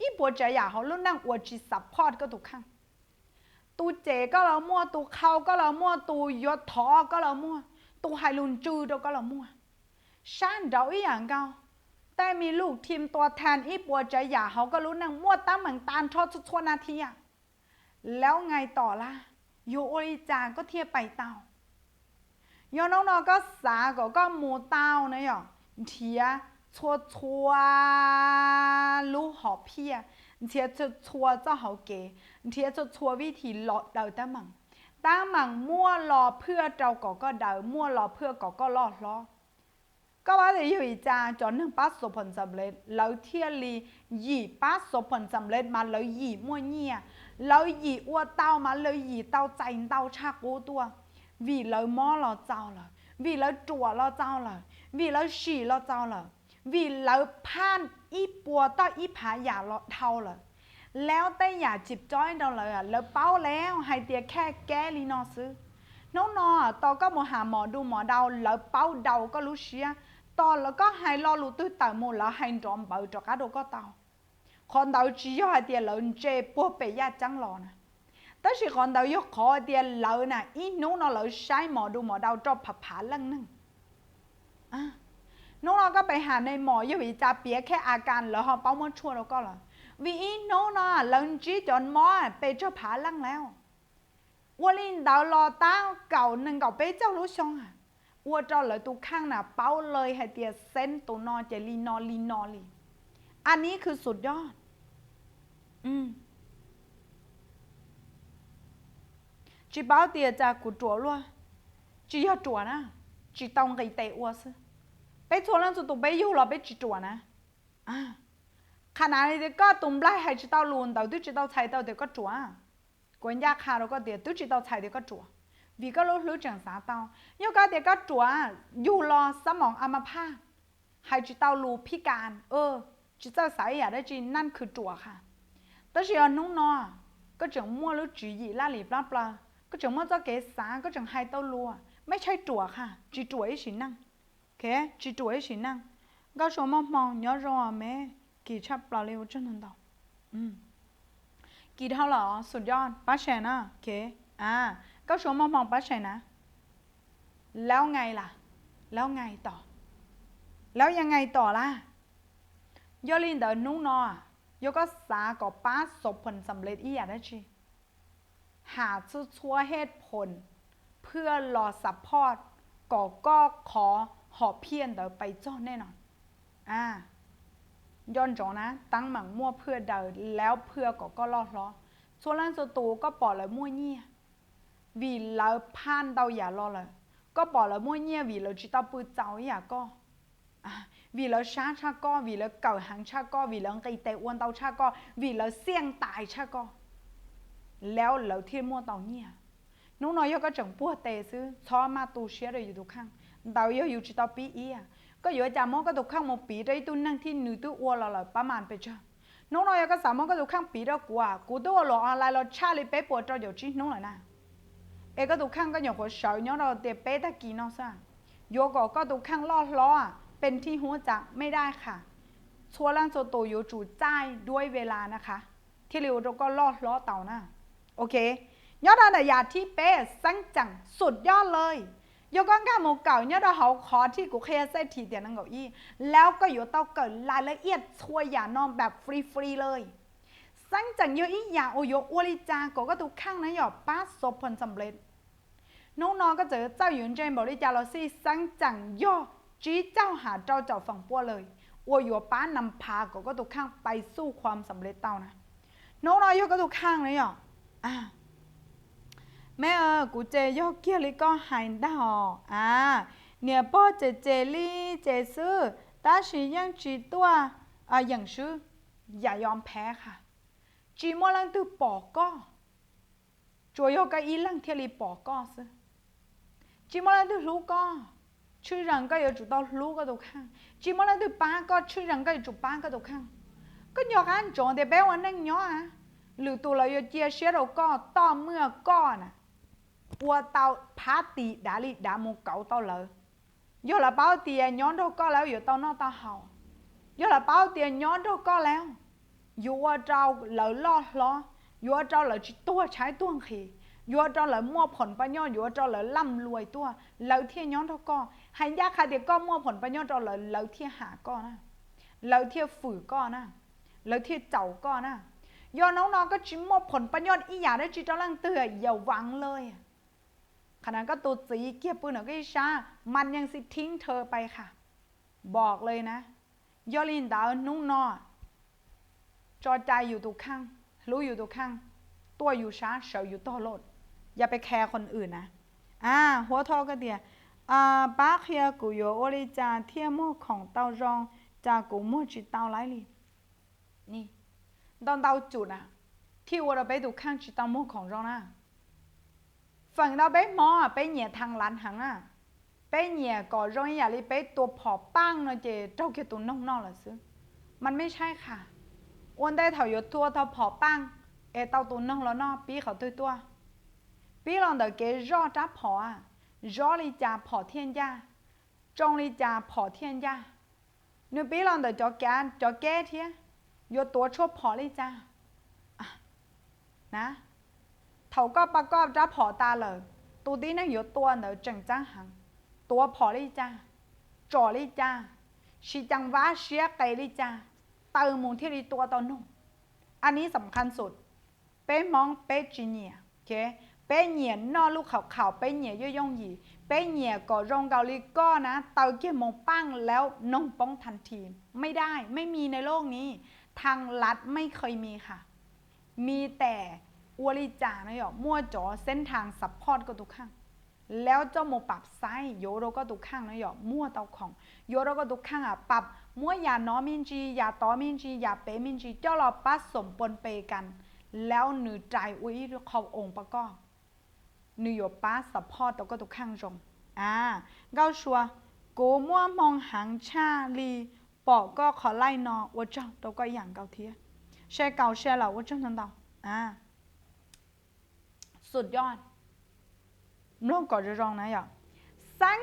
S1: อีปวดใจอยากเขารู้นั่งอวดจีซับพอร์ตก็ถูกข้างตูเจก็เรามั่วตูเขาก็เรามั่วตูยศท้อก็เรามั่วตูไฮลุนจืดก็เรามั่วชันเดาอีอย่างเก่าแต่มีลูกทีมตัวแทนอีปวดใจอยากเขาก็รู้นั่งมั่วตั้งเหมือนตาลทอดชั่วนาทีแล้วไงต่อล่ะโยโอริจาก็เทียบไปเต้าโยน้องๆก็สาก็มูเต้านะหยอเทียชัวรู้หอบเพียเทียชัวเจ้าเขาเก๋เทียชัววิธีหลอดเดาตั้งหมังมั่วรอเพื่อเจ้าก็เดามั่วรอเพื่อก็รอดล้อก็ว่าจะอยู่อีจ้าจนหนึ่งป้าสผลสำเร็จแล้วเทียรีหยีป้าสผลสำเร็จมาแล้วหยีมั่วเงี่ยแล้วหยีอ้วเต้ามาแล้วหยีเต้าใจเต้าชักกู้ตัววีแล้วม้อเราเจ้าเลยวีแล้วจั่วเราเจ้าเลยวีแล้วฉี่เราเจ้าเลยวีแล้วผ่านอีปัวต่ออีผาหยาเราเท่าเลยแล้วแต่อย่าจิบจ้อยเราเลยแล้วเป้าแล้วให้เตียแค่แก้ลีนอซื้อน้องต่อก็มาหาหมอดูหมอเดาแล้วเป้าเดาก็รู้เชียต่อแล้วก็ให้รอรู้ตื้อแต่หมดแล้วให้จอมเบาจอกระโดก็เตาคนเดาจีย่อให้เตียแล้วเจ็บปวดไปยาจังหลอนะแต่สิคนเดายกคอเตียแล้วน่ะอีน้องแล้วใช้หมอดูหมอเดาจอบผาลังนึงน้องก็ไปหาในหมออยู่วิจาเปียแค่อาการแล้วเขาเป้ามันชั่วแล้วก็ล่ะvì nó lần chỉ chọn mò bị cho phá lăng leo 我领导老大搞能搞被叫路上我找了都看น่ะเป้าเลยให้เตียเส้นตัวนอจะลีนอลีอันนี้คือสุดยอดจีเป้าเตียจะกูจั่วล้วนจี要จั่วนะจีต้องไกเตะวัวซิไปชัวร์แล้วจะตัวไปอยู่หรอไปจีจั่วนะขณะนี้ก็ตุ่มไล่ให้จีเต้าลุนเต่าตุ้จีเต้าไทยเต่าเดี๋ยวก็จั่วกวนยาคาเราก็เดี๋ยวตุ้จีเต้าไทยเดี๋ยวก็จั่ววีก็รู้จังสาเต้ายก็เดี๋ยวก็จั่วอยู่รอสมองอัมพาตให้จีเต้าลูพิการจีเต้าสายอยากได้จีนั่นคือจั่วค่ะแต่เสียน้องนอก็จังมั่วแล้วจีหยีล่าหลีปลาก็จังมั่วเจ้าเก๋สาก็จังให้เต้าลัวไม่ใช่จั่วค่ะจีจั่วไอ้สินั่งโอเคจีจั่วไอ้สินั่งก็ชมมองย้อนรอแม่กี่ชับปลาเร็วจนทันต่อกี่เท่าหรอสุดยอดป้าแชนะโอเคก็ชมมองป้าแชนะแล้วไงล่ะแล้วไงต่อแล้วยังไงต่อล่ะยอลินเดอนุ่งนอยก็สาก็ป้าศพผลสำเร็จอีอย่างได้ชี หาชั่วเหตุผลเพื่อรอซัพพอร์ตก็ขอหอบเพี้ยนเดี๋ยวไปจ้อนแน่นอนย้อนจงนะตั้งหมังมั่วเพื่อเดินแล้วเพื่อก็รอดล้อส่วนล่างส่วนตัวก็ปล่อยเลยมั่วเงี้ยvì lỡ pan đâu giả lo là có bỏ lỡ mua nhia vì lỡ chỉ tao bự cháu giả co vì lỡ sát cha co vì lỡ cầu hàng cha co vì lỡ cây tệ uốn tao cha co vì lỡ xiềng tài cha coแล้วlỡ thiên mua tao nhia nó nói cho có chẳng bùa tệ chứ cho mà tu sửa rồiอยู่ทุกครั้งtaoอยู่chỉ tao bí ýก็อยู่จามก็ทุกครั้งmột bí đấy tu năng thiên nữ tu uo là ประมาณไปจ้ะnó nói có saoก็ทุกครั้งbí đóกูตัวหล่ออะไรเราชาลิเป๊ะปวดจอเดี๋ยวจีน้องเลยนะก็ทุกครั้งก็อย่างหัวเสาเนาะเราเตะเป๊ะตะกี้เนาะซะโยก็ทุกครั้งล่อล้อเป็นที่หัวจักไม่ได้ค่ะชัวร่างโจโตอยู่จู่ใจด้วยเวลานะคะที่เร็วเราก็ล่อล้อเต่านะโอเคยอดอะไรยาที่เป๊ะสังจังสุดยอดเลยโยก็ก้าโมเก่าเนี่ยเราเขาขอที่กูเคลียร์เส้นทีเดียวนั่งเก้าอี้แล้วก็อยู่เต้าเกิดรายละเอียดช่วยอย่านอนแบบฟรีเลยสังจังเยอะอีกอย่างโอโยอวลิจาก็ทุกครั้งนะหยอป้าสบผลสำเร็จน้องๆก็เจอเจ้าหญิงเจนบริจาเราสิสังจังย่อจี้เจ้าหาเจ้าฝั่งปัวเลยอวยัวป้านำพาก็ทุกครั้งไปสู้ความสำเร็จเต้านะน้องๆก็ทุกครั้งเลยหรอแม่กูเจย่อเกี่ยวเลยก็หายได้หรอเนี่ยป้อเจลี่เจซื้อแต่สิยังจีตัวอย่างชื่ออย่ายอมแพ้ค่ะจีมัวลังตือปอกก็จวยก็อีลังเทลีปอกก็ซึจีมัวลังตือรู้ก็ชื่อรังก็อยู่จุดต่อรู้ก็ตุกข้างจีมัวลังตือป้าก็ชื่อรังก็อยู่จุดป้าก็ตุกข้างก็ยอกอันจงเดี๋ยวแปลว่านั่งย้อหรือตัวเราอยู่เจียเชียเราก็ต่อเมื่อก้อนปัวเตาพาตีดาลิดาโมเก่าเตาเลยย่อละเป้าเตียย้อนเราก็แล้วอยู่เตานอกตาเห่าย่อละเป้าเตียย้อนเราก็แล้วอยู่ว่าเราเหลือล้อล้ออยู่ว่าเราเหลือตัวใช้ตัวขี่อยู่ว่าเราเหลือมั่วผลประโยชน์อยู่ว่าเราเหลือล่ำรวยตัวเหลือเที่ยย้อนเราก็ให้ยากค่ะเด็กก็มั่วผลประโยชน์เราเหลือเที่ยหาก็นะเหลือเที่ยฝืนก็นะเหลือเที่ยเจ้าก็นะย้อนน้องๆก็จิ้มมั่วผลประโยชน์อีอย่างได้จีเจ้าลังเตืออย่าหวังเลยขณะก็ตัวสีเกียบปืนหน่อยก็อีช้ามันยังสิทิ้งเธอไปค่ะบอกเลยนะยอลินดาวนุ่งนอจอใจอยู่ตุกข้างรู้อยู่ตุกข้างตัวอยู่ช้าเฉาอยู่ต่อโลดอย่าไปแคร์คนอื่นนะหัวทอก็เดียป้าเคียกูโยโอริจาเทียมของเตารองจากูมั่วจิตเตาไรลีนี่ตอนเตาจุดที่ว่าเราไปตุกข้างจิตเตามั่วของเรานะฝั่งเราไปหมอไปเหยียดทางร้านหังไปเหยียดก่อร้อยอย่าลีไปตัวผอปั้งเนาะเจเจ้าเกี่ยวตัวนอกๆหรอซื้อมันไม่ใช่ค่ะอ้วนได้เถาอยู่ตัวเถาผอปั้งเตาตัวนอกแล้วนอปีเขาตัวปีลองเดี๋ยวเกยรอจ้าผอรอลีจ่าผอเทียนย่าจงลีจ่าผอเทียนย่าเนื้อปีลองเดี๋ยวจอแก้เทียอยู่ตัวชอบผอลีจ่านะเถาก็ประกอบจ้าผอตาเลยตัวนี้นั่งอยู่ตัวเดี๋ยวจังจ้าหังตัวผอลีจ่าจ่อลีจ่าชีจังว้าเชียไก่ลีจ่าเติมมูลที่ลีตัวตอนนุ่มอันนี้สำคัญสุดเป้มองเป้จีเนียโอเคเป้เหนียนอลูกขาวเป้เหนียย่อยๆหยีเป้เหนียก่อรงเกาลีก็นะเตาเกี่ยมงปั้งแล้วน้องป้องทันทีไม่ได้ไม่มีในโลกนี้ทางลัดไม่เคยมีค่ะมีแต่อวลิจานะหยอกมั่วจ๋อเส้นทางซัพพอร์ตก็ทุกข้างแล้วเจ้าโมปรับไซโยโรก็ทุกข้างนะหยอกมั่วเตาของโยโรก็ทุกข้างปรับมั่วยาน้อมินจียาต้อมินจียาเปมินจีเจ้าเราปัสสมปนเปกันแล้วหนือใจอุ้ยเขาองค์ประกอบนิยป้าซัพพอร์ตตัวก็ตุกข้างจงเกาชัวโกมัวมองหางชาลีปอกก็ขอไล่นอว่าเจ้าตัวก็อย่างเกาเทียแช่เกาแช่เหล่าว่าเจ้าทันเตาสุดยอดโลกก่อนจะรองนะอย่างสัง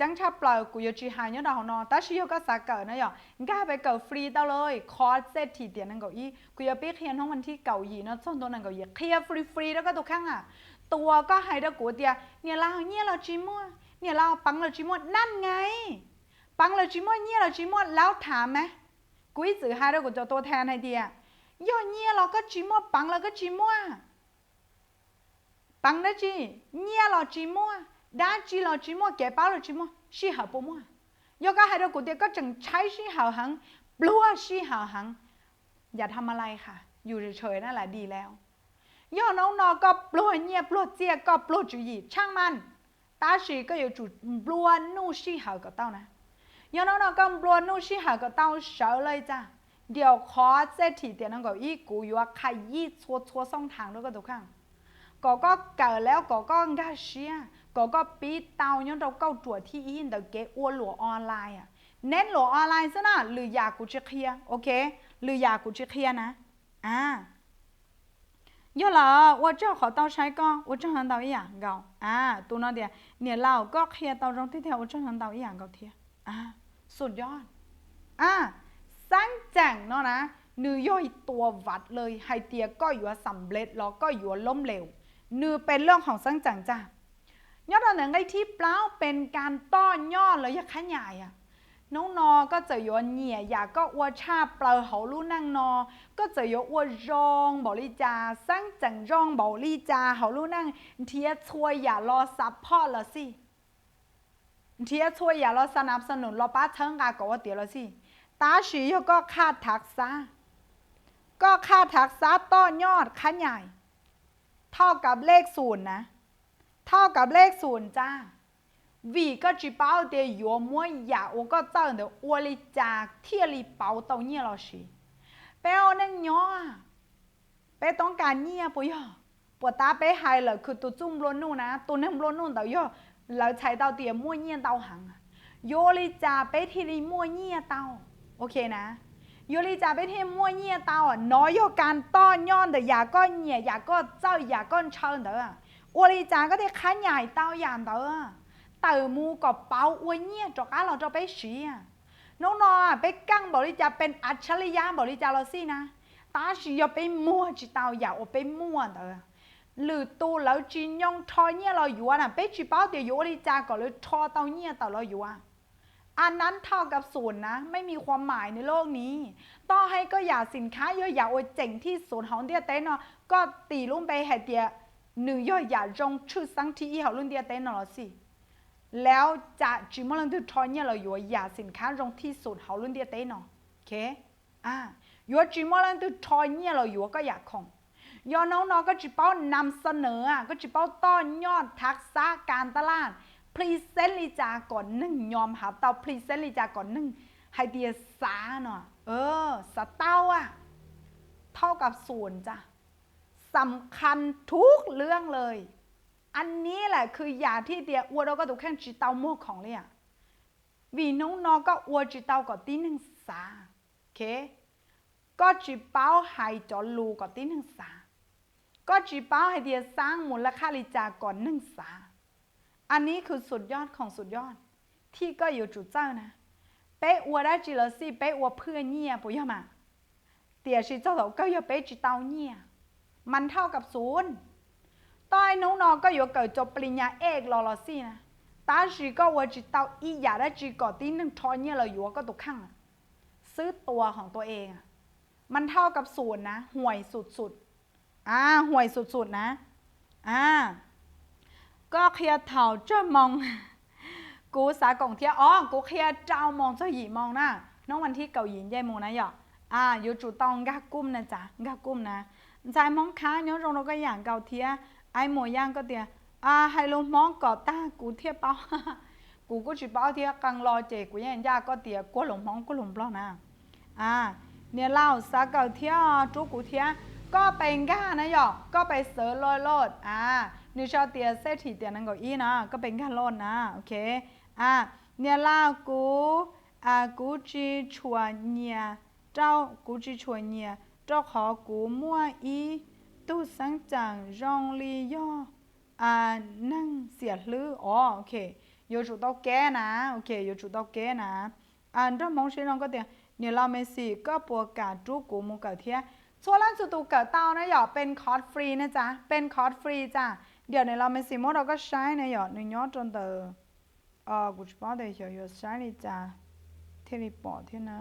S1: จังชาปล่อยกูยจีหายเนี่ยดาวนอแต่ชิโยก็สาเกิดนะอย่างก้าไปเกิดฟรีเต้าเลยคอร์สเซตทีเดียนนั่งเก้าอี้กูยไปเคียนห้องวันที่เก่าหยีเนาะส่วนตัวนั่งเก้าอี้เคลียร์ฟรีแล้วก็ตัวข้างตัวก็หายได้กูเดียเนี่ยเราจีมัวเนี่ยเราปังเราจีมัวนั่นไงปังเราจีมัวเนี่ยเราจีมัวแล้วถามไหมกูอีสื่อหายได้กูจะตัวแทนให้เดียย่อเนี่ยเราก็จีมัวปังเราก็จีมัว bằng đó chi nhia là chỉ mua đá chi là chỉ mua kẻ báo là chỉ mua xí hở bộ mua do cái hai đứa của tiệt có chừngใช้xíหาหังปลัวxíหาหังอย่าทำอะไรค่ะอยู่เฉยๆนั่นแหละดีแล้วย่อน้องนอก็ปลัวเงียบปลัวเจียก็ปลัวจุยช่างมันตาสีก็อยู่จุดปลัวนู่ซี่หากับเต้านะย่อน้องนอก็ปลัวนู่ซี่หากับเต้าเฉยเลยจ้ะเดี๋ยวขอเศรษฐีเดี๋ยวน้องก็อีกูอยู่ว่าใครยี่ชัวซ่องทางแล้วก็ถูกข้างก็เกิดแล้วก็ง่ายเชียก็ปีเตาย้อนเราเก้าตัวที่อินเดเกอวหลัวออนไลน์อ่ะเน้นหลัวออนไลน์ซะนะหรืออยากกูจะเคลียร์โอเคหรืออยากกูจะเคลียร์นะ要了我这好到晒个我正常到一样高ตัวนั้นเดียวเนี่ยเราก็เคลียร์到ตรงที่แถว我正常到一样高เทียสุดยอดสังจังเนาะนะนือย่อยตัววัดเลยไฮเตียก็อยู่สำเร็จแล้วก็อยู่ล้มเหลวนือเป็นเรื่องของสังจังจ้ายอดหนึ่งไอ้ที่เปล่าเป็นการต้อนยอดเลยอยากขยายน้องนอก็จะอยู่เหนี่ยอยากก็อวดชาเปล่าเขาลู่นั่งนอก็จะอยู่อวดรองบริจาสังจังรองบริจาเขาลู่นั่งเทียช่วยอย่ารอซับพ่อละสิเทียช่วยอย่ารอสนับสนุนรอป้าเชิงกากว่าเตี๋ยวละสิตาสีก็ขาดทักษะต้อนยอดขยายเท่ากับเลขศูนย์นะเท่ากับเลขศูนย์จ้าวีก็จีเป้าเดียวมัวยา我ก็เจ้าเดียวอวลิจาเที่ยรีเป้าตัวเนี่ยเราสิเป้านั่งย่อเป้ต้องการเนี่ยปุยปวดตาเป้หายเลยคือตัวจุ่มล้นนู่นนะตัวนั่งล้นนู่นเดียวย่อเราใช้เตาเตียมัวเนี่ยเตาหังโยลิจาเป้ที่รีมัวเนี่ยเตาโอเคนะโยลิจาเป้ที่มัวเนี่ยเตาน้อยโยการต้อนย้อนเดียอยากก็เนี่ยอยากก็เจ้าอยากก็เชิญเดียวอวลิจาก็ได้ขยายเตาอย่างเดียวtừ mu có bao uy nhé cho cá lo cho bé xí nó nó bé căng bảo đi cha bên ắt chali ya bảo đi cha lo xí na ta chỉ cho bé mua chỉ tao giàu bé mua đó lử tu lỡ chỉ nhông thôi nhé lo dùa nè bé chỉ bảo thì dùa đi cha có lỡ cho tao nhé tao lo dùa อันนั้นเท่ากับศูนย์นะไม่มีความหมายในโลกนี้ต่อให้ก็อยากสินค้าเยอะอยากอวยเจ๋งที่ศูนย์ของเดียเต้นเนาะก็ตีลุ่มไปเหตุเดียหนึ่งย่อยอยากจงชื่อสังทีเขาลุ่มเดียเต้นเนาะสิแล้วจะจิมอลังดูทอยเนี่ยเราอยู่อยากสินค้าตรงที่สุดเขาลุ่นเดียเต้เนาะโอเคอยู่จิมอลังดูทอยเนี่ยเราอยู่ก็อยากคงย้อนน้องๆก็จิเป้านำเสนอก็จิเป้าต้อนยอดทักษะการตลาดพรีเซนต์ลิจาก่อนหนึ่งยอมหาเตาพรีเซนต์ลิจาก่อนหนึ่งให้เดียสาเนาะสเต้าเท่ากับศูนย์จ้ะสำคัญทุกเรื่องเลยอันนี้แหละคือยาที่เดียอวดเราก็ถูกแข่งจีเตาโม่ของเลยวีน้องก็อวดจีเตาก่อนตีหนึ่งสาโอเคก็จีเป้าให้จอลูก่อนตีหนึ่งสาก็จีเป้าให้เดียสร้างมูลค่าลิจาก่อนหนึ่งสาอันนี้คือสุดยอดของสุดยอดที่ก็อยู่จุดเจ้านะเป๊ะอวดได้จีละสิเป๊ะอวดเพื่อนเนี่ยปุยมาเตี๋ยชีเจ้าเราก็อย่าเป๊ะจีเตาเนี่ยมันเท่ากับศูนย์ต้อยน้องๆก็อยู่เกิดจบปริญญาเอกรอสินะตาจีก็ว่าจีเตาอีอยากได้จีก่อตีหนึ่งทอยเนี่ยเราอยู่ก็ตกข้างซื้อตัวของตัวเองมันเท่ากับศูนย์นะห่วยสุดๆห่วยสุดๆนะก็เคลียร์เท่าเจ้ามองกูสากงเทียกูเคลียร์เจ้ามองเจ้าหยีมองนะน้องวันที่เก่าหยินใหญ่โมนะหยออยู่จุดตองกากุ้มนะจ๊ะกากุ้มนะใจมองค้าเนาะเราก็อย่างเก่าเทียไอ้หมวยย่างก็เตียให้ลงมองก่อตากูเทียเป้ากูก็จีเป้าเทียกังรอเจกูยังย่าก็เตียกูหลงมองกูหลงเปล่านะเนี่ยเล่าสาเก่าเทียจูกูเทียก็เป็นก้านะหยอกก็ไปเสือโลดนี่ชอบเตียเศรษฐีเตียนั่งเก้าอี้นะก็เป็นก้าโลดนะโอเคเนี่ยเล่ากูจีชวนเนี่ยเจ้ากูจีชวนเนี่ยเจ้าขอกูมั่วอีตู้สังจังรองลีย่อนั่งเสียหรือโอเคอยู่จุดเต้าแก่นะโอเคอยู่จุดเต้าแก่นะถ้ามองใช่น้องก็เตียเนี่ยเราไม่สิก็ปวดกาจูกูมุกเกเทียส่วนล่าสุดตัวเกิดเต้านะหยอเป็นคอร์สฟรีนะจ๊ะเป็นคอร์สฟรีจ้ะเดี๋ยวในเราไม่สิมดเราก็ใช้นะหยอหนึ่งยอดจนเตอกูจะบอกเดี๋ยวใช้เลยจ้ะเทลิปอร์ตเท่านะ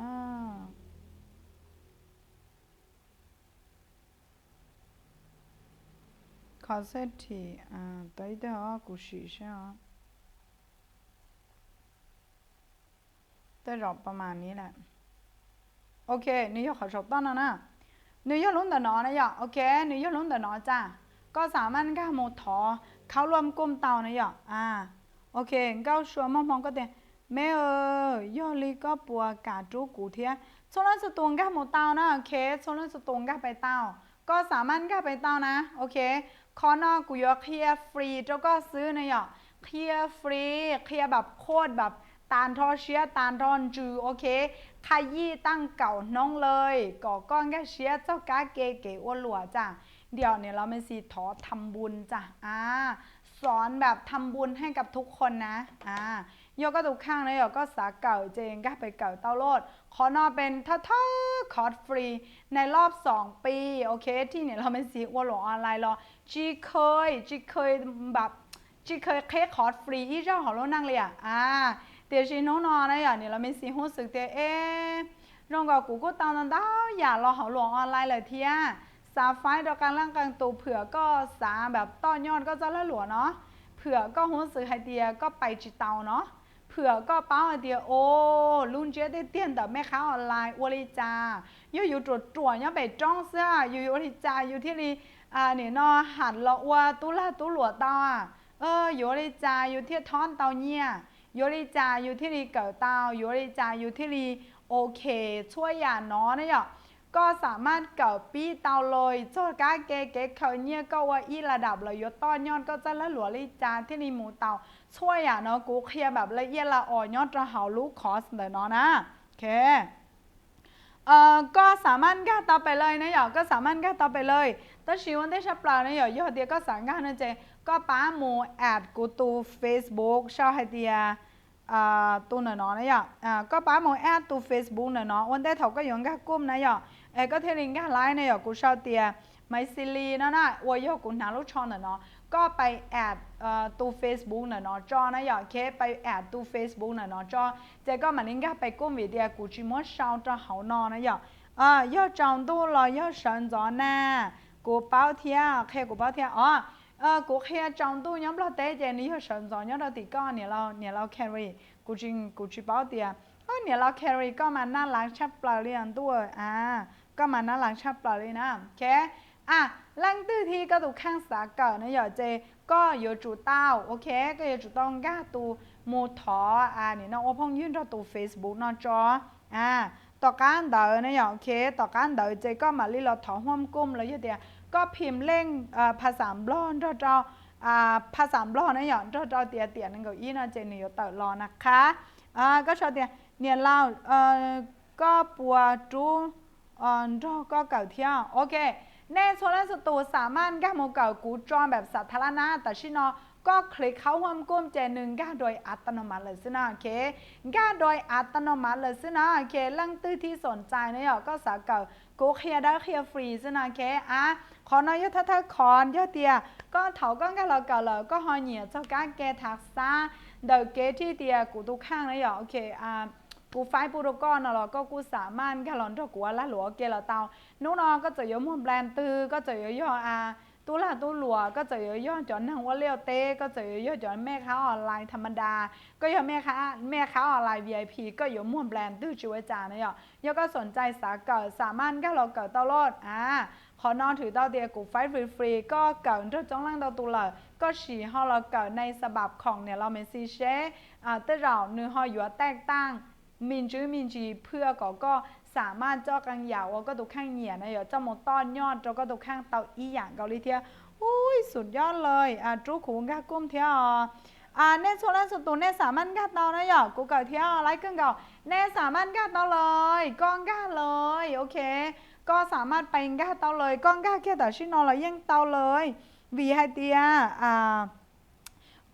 S1: ข capacity tới đó của sự saoได้รอบประมาณนี้แหละโอเคนิยมขอชอบต้นนะนิยมลุ้นแต่หนอนะยะโอเคนิยมลุ้นแต่หนอจ้าก็สามารถก้าโมทอเขารวมกลุ่มเตานะยะโอเคก็ชัวร์มองก็เต็มแม่ย่อลีก็ปัวกาจูกูเทียชนสตูงก้าโมเตานะโอเคชนสตูงก้าไปเตาก็สามารถก้าไปเตานะโอเคคอนอกูยกเคลียร์ฟรีเจ้าก็ซื้อนะยะเคลียร์ฟรีเคลียร์แบบโคตรแบบตานทอเชียตานทอนจูโอเคขยี้ตั้งเก่าน้องเลยก่อก้อนแกเชียเจ้ากาเกเกอ้วนหลัวจ้ะเดี๋ยวเนี่ยเราไม่สีถอทำบุญจ้ะสอนแบบทำบุญให้กับทุกคนนะโยก็ทุกข้างเลยก็สาเก่าเจงก็ไปเก่าเต้าโลดขอนอเป็นท่าคอร์สฟรีในรอบ2 ปีโอเคที่เนี่ยเราไม่สีอ้วนหลัวออนไลน์หรอจีเคยแบบจีเคยคอร์สฟรีที่เจ้าของรถนั่งเลยเดี๋ยวชิโนนอนนะเนี่ยเราไม่สีหูสึกเตรองกับกูก็ตามนั้นได้อย่ารอเขาหลวงออนไลน์เลยเทียสาไฟดอกกลางล่างกลางตัวเผื่อก็สาแบบต้อนยอดก็จะละหลวเนาะเผื่อก็หูสึกไฮเดียก็ไปจิตเตาเนาะเผื่อก็เป้าไอเดียโอ้ลุงเจ๊ได้เตี้ยนแต่แม่ค้าออนไลน์อวลิจาอยู่ตรวจยังไปจ้องเสื้ออยู่อวลิจาอยู่ที่นี่เนี่ยนอหันละอวตุลาตุหลวเตาอยู่อวลิจาอยู่ที่ท้อนเตาเนี่ยยูริจาอยู่ที่รีเก่าเตายูริจาอยู่ที่รีโอเคช่วยอย่าน้อเนี่ยก็สามารถเก่าปีเตาเลยโจทย์การเก๋เขาเนี่ยก็ว่าอีระดับเลยยศต้อนยอดก็จะละหลวริจาที่รีหมูเตาช่วยอย่าเนาะกูเคลียร์แบบละเอียดละอ่อนยอดจะหาลูกคอสเดี๋ยวเนาะนะโอเคก็สามารถก้าต่อไปเลยนะอย่าก็สามารถก้าต่อไปเลยแต่ชีวันได้ชับเปล่านะอย่ายอดเดียก็สั่งก้านะเจก็ป้าโมแอดกูตู Facebook ชาวไฮเดียตัวหน่อยนะอย่าก็ป้าโมแอดตัว Facebook หน่อยนะวันได้เขาก็ยังก้ากุ้มนะอย่าก็เทลิงก้าไลน์นะอย่ากูชาวเตียไม่ซิลีนะวัยกูหนาลูกชอนหน่อยนะก็ไปแอดตัว Facebook หน่อยนะจอนะอย่าเคไปแอดตัว Facebook หน่อยนะจอเจ๊ก็มันลิงก้าไปกุ้มวิดีโอกูจิมอชาวจะเขานอนนะอย่าจองตัวรอย่าเฉินจอหน้ากูเป้าเทียแค่กูเป้าเทียกูแค่จองตู้ย้อมเราเตะเจนี่เขาสนใจย้อมเราติดก้อนเนี่ยเราแครีกูจิเป้าเตียเนี่ยเราแครีก็มาน่ารักชับเปล่าเรียนตัวก็มาน่ารักชับเปล่าเลยนะแค่ลังตื้อทีก็ถูกข้างสาเก่านะอย่าเจก็อยู่จุดเต้าโอเคก็อยู่จุดต้องก้าตูมูทอเนี่ยน้องโอพงยื่นเราตู Facebook นอจอต่อการเดินนะอย่าโอเคต่อการเดินเจก็มาลีเราถอห้อมกุ้มแล้วเดียก็พิมพ์เร่งภาษาบล้อนเราภาษาบล้อนนะอย่างเราเตียนั่นก็อีน่าเจนี่อยู่ต่อรอนะคะก็ชอบเตียเนี่ยเราก็ปัวจูเราก็เก่าเที่ยวโอเคในโซลาร์สตูสามารถก้าโมเก่ากูจอนแบบสาธารณะแต่ชิโนก็คลิกเข้าห้อมกุ้มเจนึงก้าโดยอัตโนมัติเลยสินะโอเคก้าโดยอัตโนมัติเลยสินะโอเคลังตื้อที่สนใจนะอย่าก็สาเก่ากูเคลียร์ได้เคลียร์ฟรีสินะโอเคขอนายท่าคอนยอดเตียก็เถาก็กันเราเก่าเลยก็หอยเหนียวเจ้าก้าแกทักษะเดาเกที่เตียกูตุข้างนะอย่าโอเคกูไฟปูรก้อนเราก็กูสามารถกะหลอนถ้ากูละหลัวเกลเตานู้นก็จะยมแบรนด์ตื้อก็จะย่อตู้ละตู้หลัวก็จะย่อจอนทางว่าเลี้ยวเต้ก็จะย่อจอนแม่ค้าออนไลน์ธรรมดาก็ย่อแม่ค้าออนไลน์ VIP ก็ย่อม่วนแบรนด์ตื้อจิวจานะย่อก็สนใจสาเกิดสามารถก็เราเกิดตลอดขอนอนถือเตาเดียกูไฟฟรีก็เกิดถ้าจ้องล่างเตาตัวเลยก็ฉี่ห่อเราเกิดในฉบับของเนี่ยเราไม่ซีเช่แต่เราเนื้อห่ออยู่แตกต่างมินจีเพื่อก็สามารถเจาะกังยาวก็ตุกข้างเหนียนะเจ้าหมดต้อนยอดก็ตุกข้างเตาอีอย่างเกาหลีเทียอุ้ยสุดยอดเลยจูขูงก้ากุ้มเทียเนโซลันสตูเนสามารถก้าเตานะกูเกิดเทียไรเกินเก่าเนสามารถก้าเตาเลยก้องก้าเลยโอเคก็สามารถไปก้าเตาเลยก้องก้าแค่แต่ชินอเรายังเตาเลยวีไฮเตีย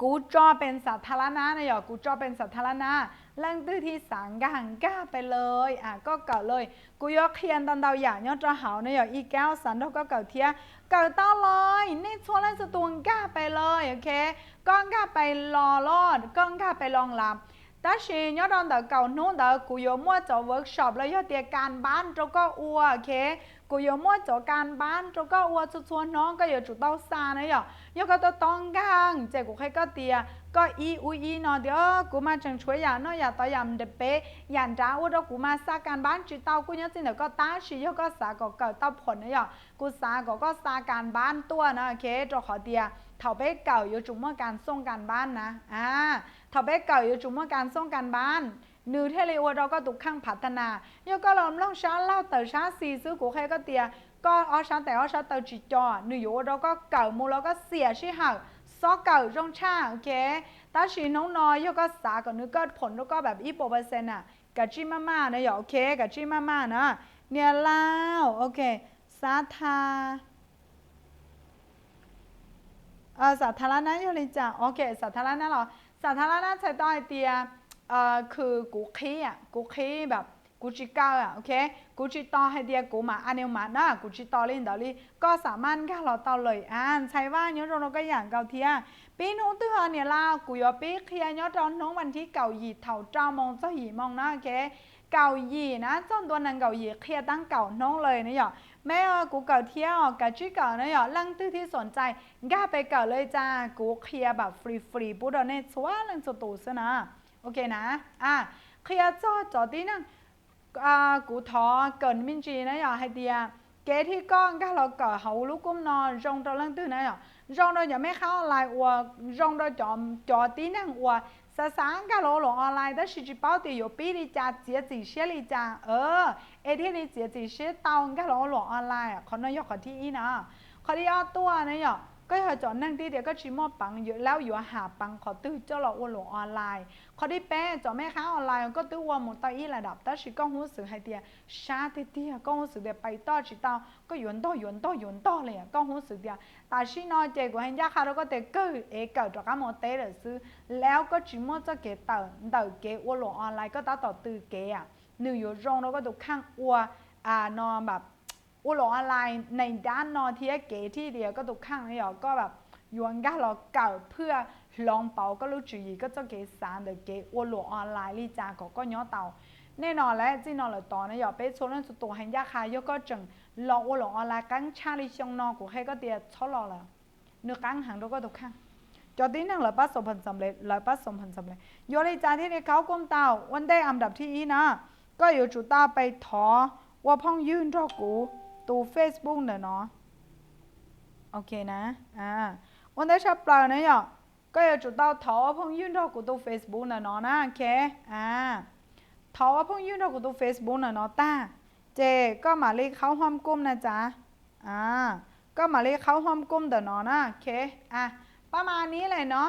S1: กูจอเป็นสาธารณะนะกูจอเป็นสาธารณะเรื่องตื้อที่สังกังก้าไปเลยก็เก่าเลยกูยกเคียนตอนเดาอย่างยอดจะหาเนี่ยอีแก้วสันก็เก่าเทียเก่าต้าเลยนี่ชัวร์เล่นสตูงก้าไปเลยโอเคก้องก้าไปรอรอดก้องก้าไปลองลำแต่ชียอดตอนเดาเก่าโน้นเดากูยกมั่วจะเวิร์กช็อปแล้วยอดเตียการบ้านเราก็อัวโอเคกู กูอยู่มั่วจอการบ้านจก็วัวชวนน้องก็อยู่จุดเต้าซานะหยอยก็ต้องกังเจกูให้ก็เตียก็อีนอเดี๋ยวกูมาจังช่วยอย่างน้อยอย่าต่อยำเดเปอย่างจ้าว่าเรากูมาซาการบ้านจุดเต้ากูยังจริงเดี๋ยวก็ตาชียก็สาก็เกิดเต้าผลนะหยอกูสาก็ซาการบ้านตัวนะโอเคจอขอเตียเถาเป๊กเก่าอยู่จุ่มว่าการส่งการบ้านนะเถาเป๊กเก่าอยู่จุ่มว่าการส่งการบ้านนือเทเลวเราก็ตุกข้างพัฒนาโยก็ลองช้าเล่าเต๋อช้าซีซื้อกูใครก็เตียก็อ้อช้าแต่อ้อช้าเต๋อจีจอนืออยู่เราก็เก่ามูเราก็เสียชื่อห่าซอเก่าจงช่าโอเคแต่ชีน้องน้อยโยก็สาก่อนนึกก็ผลแล้วก็แบบ20%อ่ะกับจีมาๆนะโอเคกับจีมาๆนะเนี่ยเล่าโอเคสาธาสาธารณะอยู่เลยจ้ะโอเคสาธารณะหรอสาธารณะใช้ต่อไอเตียคือกูขี้อ่ะกูขี้แบบกูจิก้าอ่ะโอเคกูจิต่อให้เดียกูมาอันเดียวมานะกูจิต่อเล่นเดาลี่ก็สามารถก็เราต่อเลยใช่ว่าย้อนเราก็อย่างเก่าเทียปีนู้นตื้อเนี่ยล่ากูยอปีเคลียย้อนตอนน้องวันที่เก่าหยีเท่าเจ้ามองเจ้าหยีมองนะโอเคเก่าหยีนะจนตัวนั้นเก่าหยีเคลียตั้งเก่าน้องเลยนะหยอแม่กูเก่าเที่ยวกับจีเก่านะหยอลั่งตื้อที่สนใจก้าไปเก่าเลยจ้ากูเคลียแบบฟรีปุ๊ดเอาเนี่ยชัวร์ลังจะตูซะนะโอเคนะเคลียจอดีนั่งกูท้อเกินมินจีนะหยอให้เดียเกที่ก้อนก็เราเกิดเขาลูกกุ้มนอนจงตัวลังตื้อนะหยอจงเราอย่าไม่เข้าออนไลน์วัวจงเราจอดีนั่งวัวsáng cái lỗ online đó chỉ bảo thì có biết đi cha chỉ xe đi cha thế đi chỉ xe tao cái lỗ online còn nó cóที่นะเขาที่เอาตัวเนี่ยก็ให้จอดนั่งที่เดียวก็ชิมอปังอยู่แล้วอยู่หาปังขอตื้อเจ้าเราว่าหลงออนไลน์เขาที่แป้จอแม่ค้าออนไลน์ก็ตื้อว่าหมดต่ออีระดับแต่ชิก็หูสื่อให้เดียชาติเดียก็หูสื่อเดียไปต่อชิตาก็ยวนต่เลยก็หูสื่อเดียแต่ชินอเจกูเห็นยาคาเราก็เตะเกิดจากการโมเตเลยซื้อแล้วก็ชิมอจะเกตเตอเกว่าหลงออนไลน์ก็ต่อตื้อเกหนึ่งอยู่รงเราก็ดูข้างอัวนอนแบบอุหลงอะไรในด้านนอที่เก๋ที่เดียวก็ตุกข้างนี่หรอก็แบบยวนก้าเราเก่าเพื่อลองเป่าก็รู้จุยก็จะเก๋สารเดเก๋อุหลงออนไลน์ลีจาก็ย้อเตาแน่นอนแล้วจีนอเลยตอนนี้หรอไปโซนนั้นตัวให้ยาคายก็จึงลองอุหลงออนไลน์กั้งชาลิชงนอกูให้ก็เดียชอบรอแล้วเนื้อกั้งหางเราก็ตุกข้างจอดที่นั่งเลยป้าสมพันธ์สำเร็จเลยป้าสมพันธ์สำเร็จโยลิจาที่ในเขาก้มเตาวันได้อันดับที่นะก็อยู่จุดตาไปถอว่าพ่องยื่นรอกูตัว Facebook เนาะโอเคนะวันได้ชอบเปล่านะหยอก็อย่าจุดเตาถอว่าพ่องยื่นรอกูตัว Facebook เนาะนะโอเคถอว่าพ่องยื่นรอกูตัว Facebook เนาะตาเจก็มาเรียกเขาห้อมกุ้มนะจ๊ะก็มาเรียกเขาห้อมกุ้มเนาะนะโอเคประมาณนี้เลยเนาะ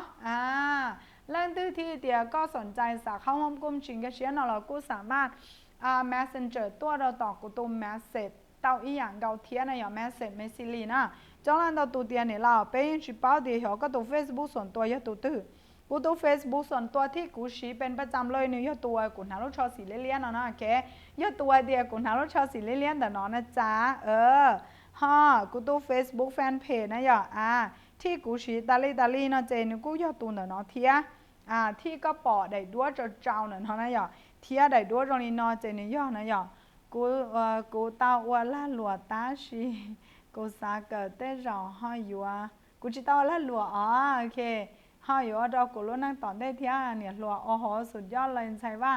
S1: เรื่องตื้อที่เดียวก็สนใจสาเข้าห้อมกุ้มชิงกระเชียนเราก็สามารถmessenger ตัวเราต่อกูตัว message到一样高贴呢有 message ไม่สิลีนะจังหวะเราตัวเดียเนี่ยเราไปยังชิปเอาเดียวก็ตัว Facebook ส่วนตัวยัดตัวตื้อกูตัว Facebook ส่วนตัวที่กูชี้เป็นประจำเลยเนี่ยยัดตัวกูหาลูกชอสีเลี้ยนนะโอเคยัดตัวเดียวกูหาลูกชอสีเลี้ยนแต่นอนนะจ๊ะกูตัว Facebook fan page นะอย่าที่กูชี้ดาลีเนาะเจนกูยัดตัวเนาะเทียที่ก็ปอได้ด้วยจะเจ้าเนาะนะอย่าเทียได้ด้วยตรงนี้เนาะเจนย่อนะอย่ากูตาว่าละหลัวตาชีกูสาเกิดแต่เราห้อยอยู่กูจะตาละหลัวโอเคห้อยอยู่เรากูรู้นั่งตอนได้เที่ยเนี่ยหลัวโอ้โหสุดยอดเลยใช่ว่า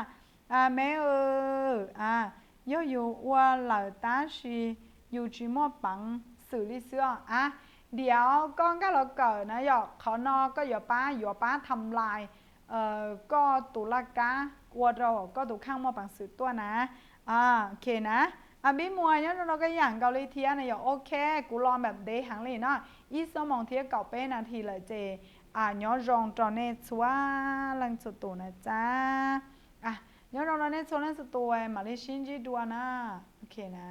S1: แม่อยู่ว่าหลัวตาชีอยู่จีมัวปังสื่อลิเสือเดี๋ยวก้อนก็เราเกิดนะหยอกเขานอก็อย่าป้าทำลายก็ตุลากาวัวเราก็ตุข้างมัวปังสื่อตัวนะโอเคนะบิมัวเนี่ยเราก็อย่างเกาหลีเทียนะอย่าโอเคกูลองแบบเดย์หังเลยเนาะอีสมองเทียเก่าเป้นาทีเลยเจย้อนรองตอนนี้ชัวลังสุดตัวนะจ๊ะย้อนรองตอนนี้ชัวลังสุดตัวมาเลชินจีดัวนะโอเคนะ